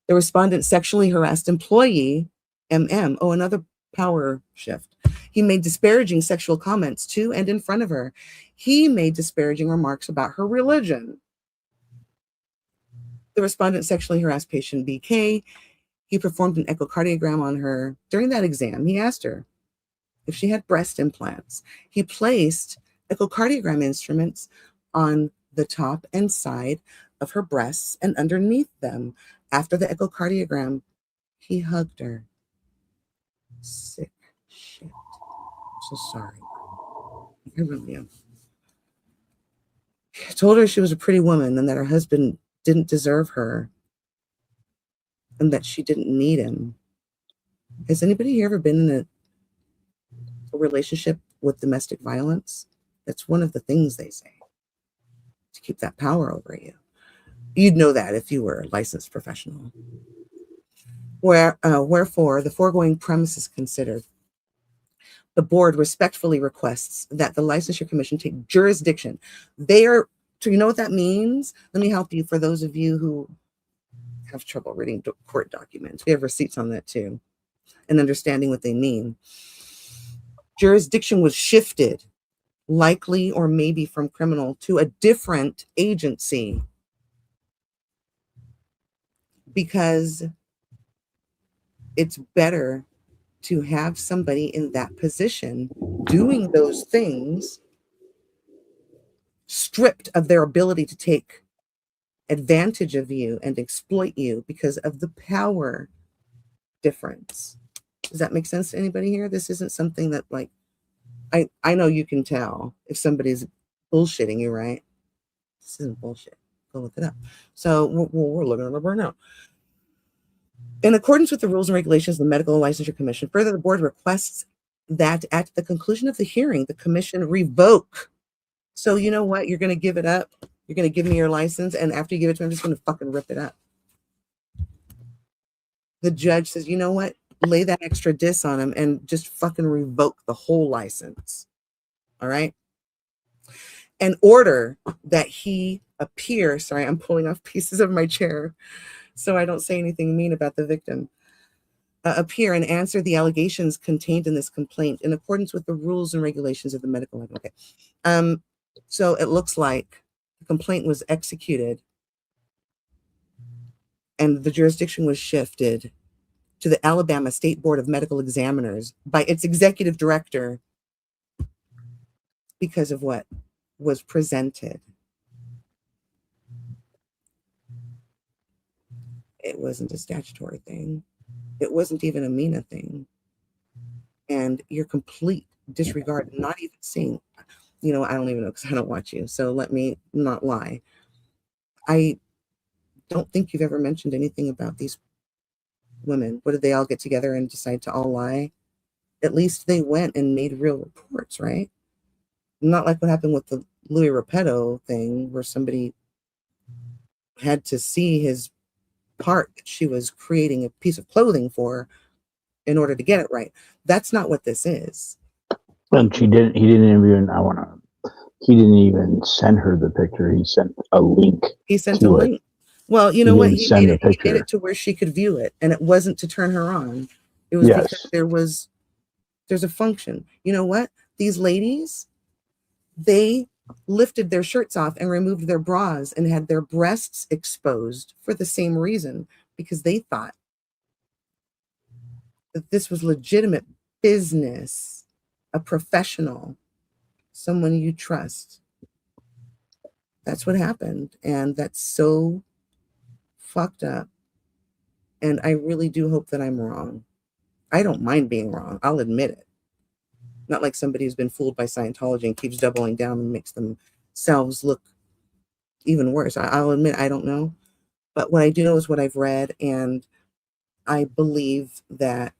The respondent sexually harassed employee, MM. Oh, another power shift. He made disparaging sexual comments to and in front of her. He made disparaging remarks about her religion. The respondent sexually harassed patient BK. He performed an echocardiogram on her. During that exam, he asked her if she had breast implants. He placed echocardiogram instruments on the top and side of her breasts and underneath them. After the echocardiogram, he hugged her. Sick shit. I'm so sorry. I really am. told her she was a pretty woman and that her husband didn't deserve her and that she didn't need him. Has anybody here ever been in a relationship with domestic violence? That's one of the things they say to keep that power over you. You'd know that if you were a licensed professional. Wherefore, the foregoing premises considered, the board respectfully requests that the Licensure Commission take jurisdiction. They are, so you know what that means? Let me help you for those of you who have trouble reading court documents. We have receipts on that too, and understanding what they mean. Jurisdiction was shifted, likely or maybe from criminal to a different agency, because it's better to have somebody in that position doing those things, stripped of their ability to take advantage of you and exploit you because of the power difference. Does that make sense to anybody here? This isn't something that, like, I know you can tell if somebody's bullshitting you, right? This isn't bullshit. Go look it up. So we're looking at it right now. In accordance with the rules and regulations of the Medical Licensure Commission, further, the board requests that at the conclusion of the hearing, the commission revoke. So you know what? You're going to give it up. You're going to give me your license. And after you give it to me, I'm just going to fucking rip it up. The judge says, you know what? Lay that extra dis on him and just fucking revoke the whole license. All right. And order that he appear. Sorry, I'm pulling off pieces of my chair so I don't say anything mean about the victim. Appear and answer the allegations contained in this complaint in accordance with the rules and regulations of the medical. Okay. So it looks like the complaint was executed and the jurisdiction was shifted to the Alabama State Board of Medical Examiners by its executive director because of what was presented. It wasn't a statutory thing. It wasn't even a MENA thing. And your complete disregard, not even seeing, you know, I don't even know because I don't watch you. So let me not lie. I don't think you've ever mentioned anything about these women. What did they all get together and decide to all lie? At least they went and made real reports, right? Not like what happened with the Louis Repetto thing where somebody had to see his part that she was creating a piece of clothing for in order to get it right. That's not what this is. And he didn't even send her the picture. He sent a link. He sent a link. Well, you know what? He made it to where she could view it, and it wasn't to turn her on. It was because there's a function. You know what? These ladies, they lifted their shirts off and removed their bras and had their breasts exposed for the same reason, because they thought that this was legitimate business, a professional, someone you trust. That's what happened. And that's so fucked up. And I really do hope that I'm wrong. I don't mind being wrong. I'll admit it. Not like somebody who's been fooled by Scientology and keeps doubling down and makes themselves look even worse. I'll admit I don't know. But what I do know is what I've read. And I believe that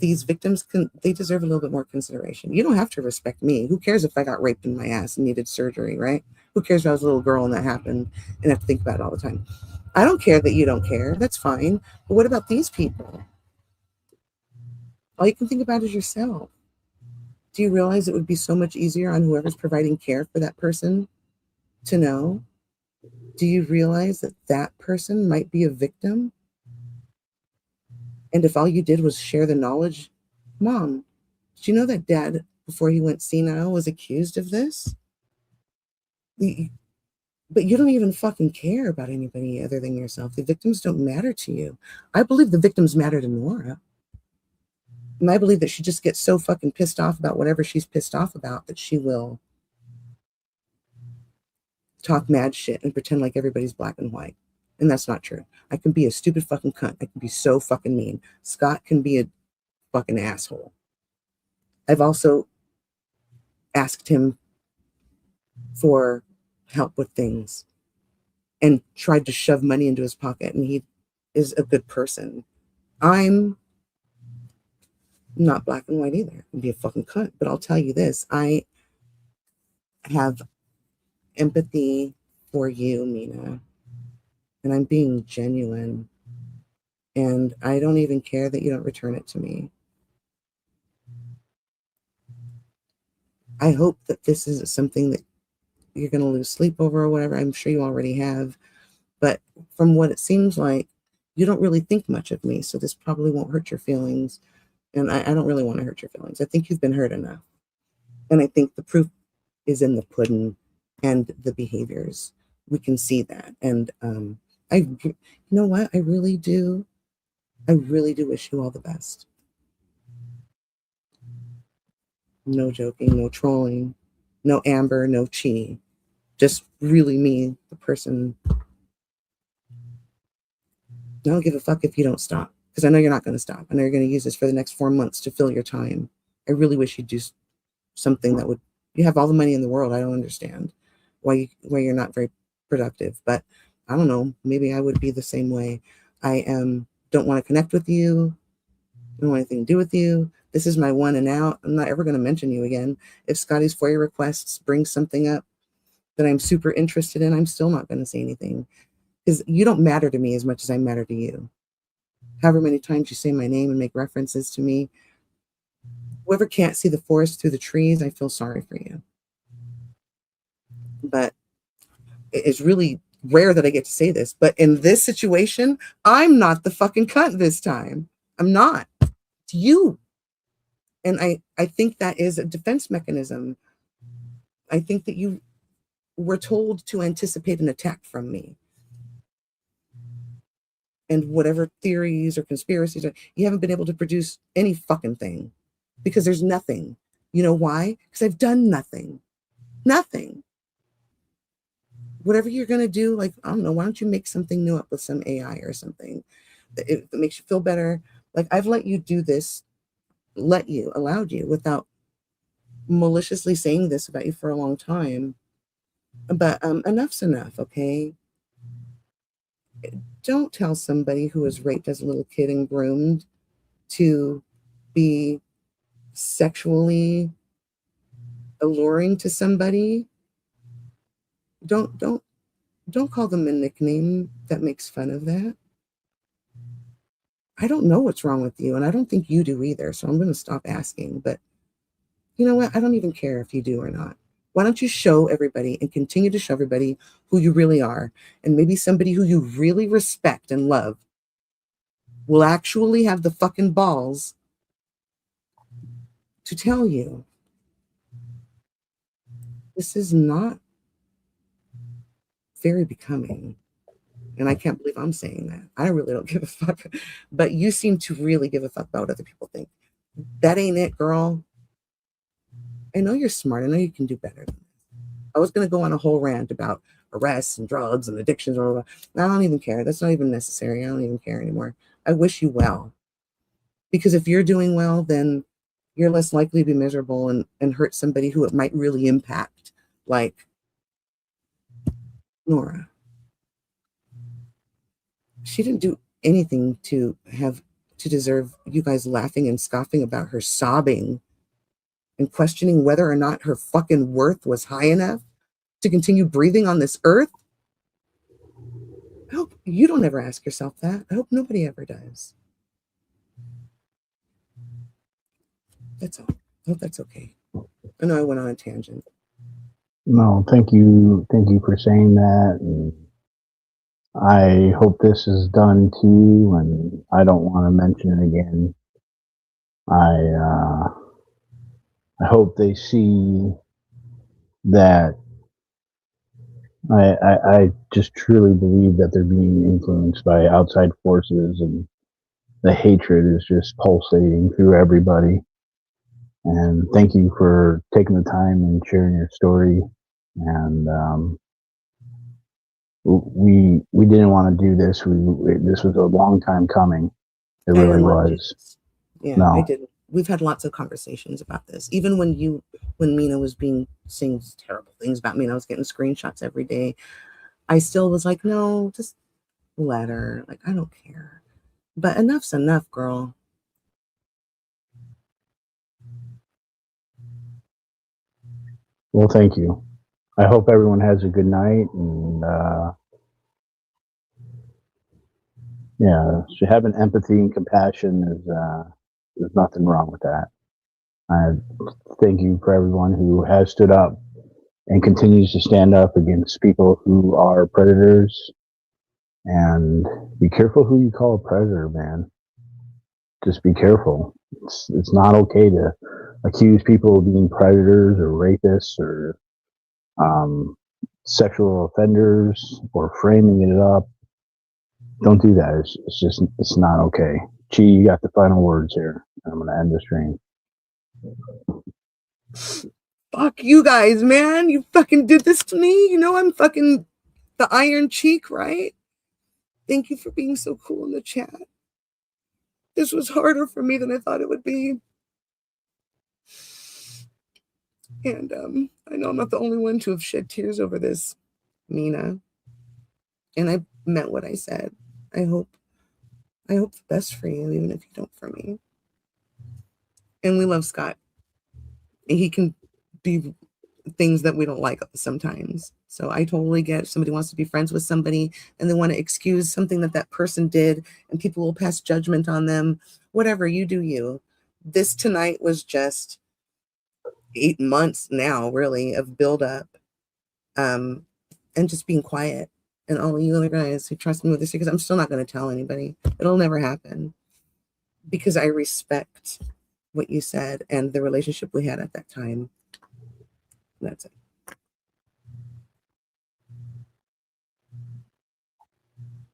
these victims, they deserve a little bit more consideration. You don't have to respect me. Who cares if I got raped in my ass and needed surgery, right? Who cares if I was a little girl and that happened and have to think about it all the time? I don't care that you don't care. That's fine. But what about these people? All you can think about is yourself. Do you realize it would be so much easier on whoever's providing care for that person to know? Do you realize that that person might be a victim? And if all you did was share the knowledge, Mom, did you know that Dad, before he went senile, was accused of this? But you don't even fucking care about anybody other than yourself. The victims don't matter to you. I believe the victims matter to Nora. And I believe that she just gets so fucking pissed off about whatever she's pissed off about that she will talk mad shit and pretend like everybody's black and white. And that's not true. I can be a stupid fucking cunt. I can be so fucking mean. Scott can be a fucking asshole. I've also asked him for help with things and tried to shove money into his pocket, and he is a good person. I'm not black and white either. I can be a fucking cunt, but I'll tell you this. I have empathy for you, Mina, and I'm being genuine. And I don't even care that you don't return it to me. I hope that this isn't something that you're going to lose sleep over or whatever. I'm sure you already have. But from what it seems like, you don't really think much of me. So this probably won't hurt your feelings. And I don't really want to hurt your feelings. I think you've been hurt enough. And I think the proof is in the pudding and the behaviors. We can see that. And you know what? I really do wish you all the best. No joking, no trolling, no Amber, no Chi. Just really me, the person. I don't give a fuck if you don't stop, because I know you're not going to stop. I know you're going to use this for the next 4 months to fill your time. I really wish you'd do something that would. You have all the money in the world. I don't understand why you're not very productive, but I don't know. Maybe I would be the same way. I don't want to connect with you. I don't want anything to do with you. This is my one and out. I'm not ever going to mention you again. If Scotty's FOIA requests bring something up that I'm super interested in, I'm still not going to say anything, because you don't matter to me as much as I matter to you. However many times you say my name and make references to me, whoever can't see the forest through the trees, I feel sorry for you. But it's really rare that I get to say this, but in this situation, I'm not the fucking cunt this time. I'm not. It's you. And I think that is a defense mechanism. I think that you were told to anticipate an attack from me. And whatever theories or conspiracies, you haven't been able to produce any fucking thing, because there's nothing. You know why? Because I've done nothing. Nothing. Whatever you're going to do, like, I don't know, why don't you make something new up with some AI or something that makes you feel better? Like, I've let you do this, allowed you without maliciously saying this about you for a long time. But enough's enough, okay? Don't tell somebody who was raped as a little kid and groomed to be sexually alluring to somebody. Don't call them a nickname that makes fun of that. I don't know what's wrong with you, and I don't think you do either, so I'm going to stop asking. But you know what? I don't even care if you do or not. Why don't you show everybody and continue to show everybody who you really are, and maybe somebody who you really respect and love will actually have the fucking balls to tell you this is not very becoming. And I can't believe I'm saying that. I really don't give a fuck. But you seem to really give a fuck about what other people think. That ain't it, girl. I know you're smart. I know you can do better than this. I was going to go on a whole rant about arrests and drugs and addictions. I don't even care. That's not even necessary. I don't even care anymore. I wish you well. Because if you're doing well, then you're less likely to be miserable and hurt somebody who it might really impact, like Nora. She didn't do anything to deserve you guys laughing and scoffing about her sobbing and questioning whether or not her fucking worth was high enough to continue breathing on this earth. I hope you don't ever ask yourself that. I hope nobody ever does. That's all. I hope that's okay. I know I went on a tangent. No, thank you. Thank you for saying that. And I hope this is done too, and I don't want to mention it again. I hope they see that I just truly believe that they're being influenced by outside forces, and the hatred is just pulsating through everybody. And thank you for taking the time and sharing your story. And we didn't want to do this. This was a long time coming. It really was. Yeah, no. I didn't. We've had lots of conversations about this. Even when Mina was saying terrible things about me and I was getting screenshots every day, I still was like, no, just let her. Like, I don't care. But enough's enough, girl. Well, thank you. I hope everyone has a good night, and yeah, having empathy and compassion is there's nothing wrong with that. I thank you for everyone who has stood up and continues to stand up against people who are predators. And be careful who you call a predator, man. Just be careful. It's not okay to accuse people of being predators or rapists or sexual offenders or framing it up. Don't do that. It's not okay. Chi, you got the final words here. I'm going to end the stream. Fuck you guys, man. You fucking did this to me. You know I'm fucking the Iron Cheek, right? Thank you for being so cool in the chat. This was harder for me than I thought it would be. And I know I'm not the only one to have shed tears over this, Mina. And I meant what I said. I hope the best for you, even if you don't for me. And we love Scott. And he can be things that we don't like sometimes. So I totally get if somebody wants to be friends with somebody and they want to excuse something that person did and people will pass judgment on them. Whatever, you do you. This tonight was just 8 months now, really, of build up and just being quiet. And all you other guys who trust me with this, because I'm still not going to tell anybody. It'll never happen because I respect what you said and the relationship we had at that time. That's it.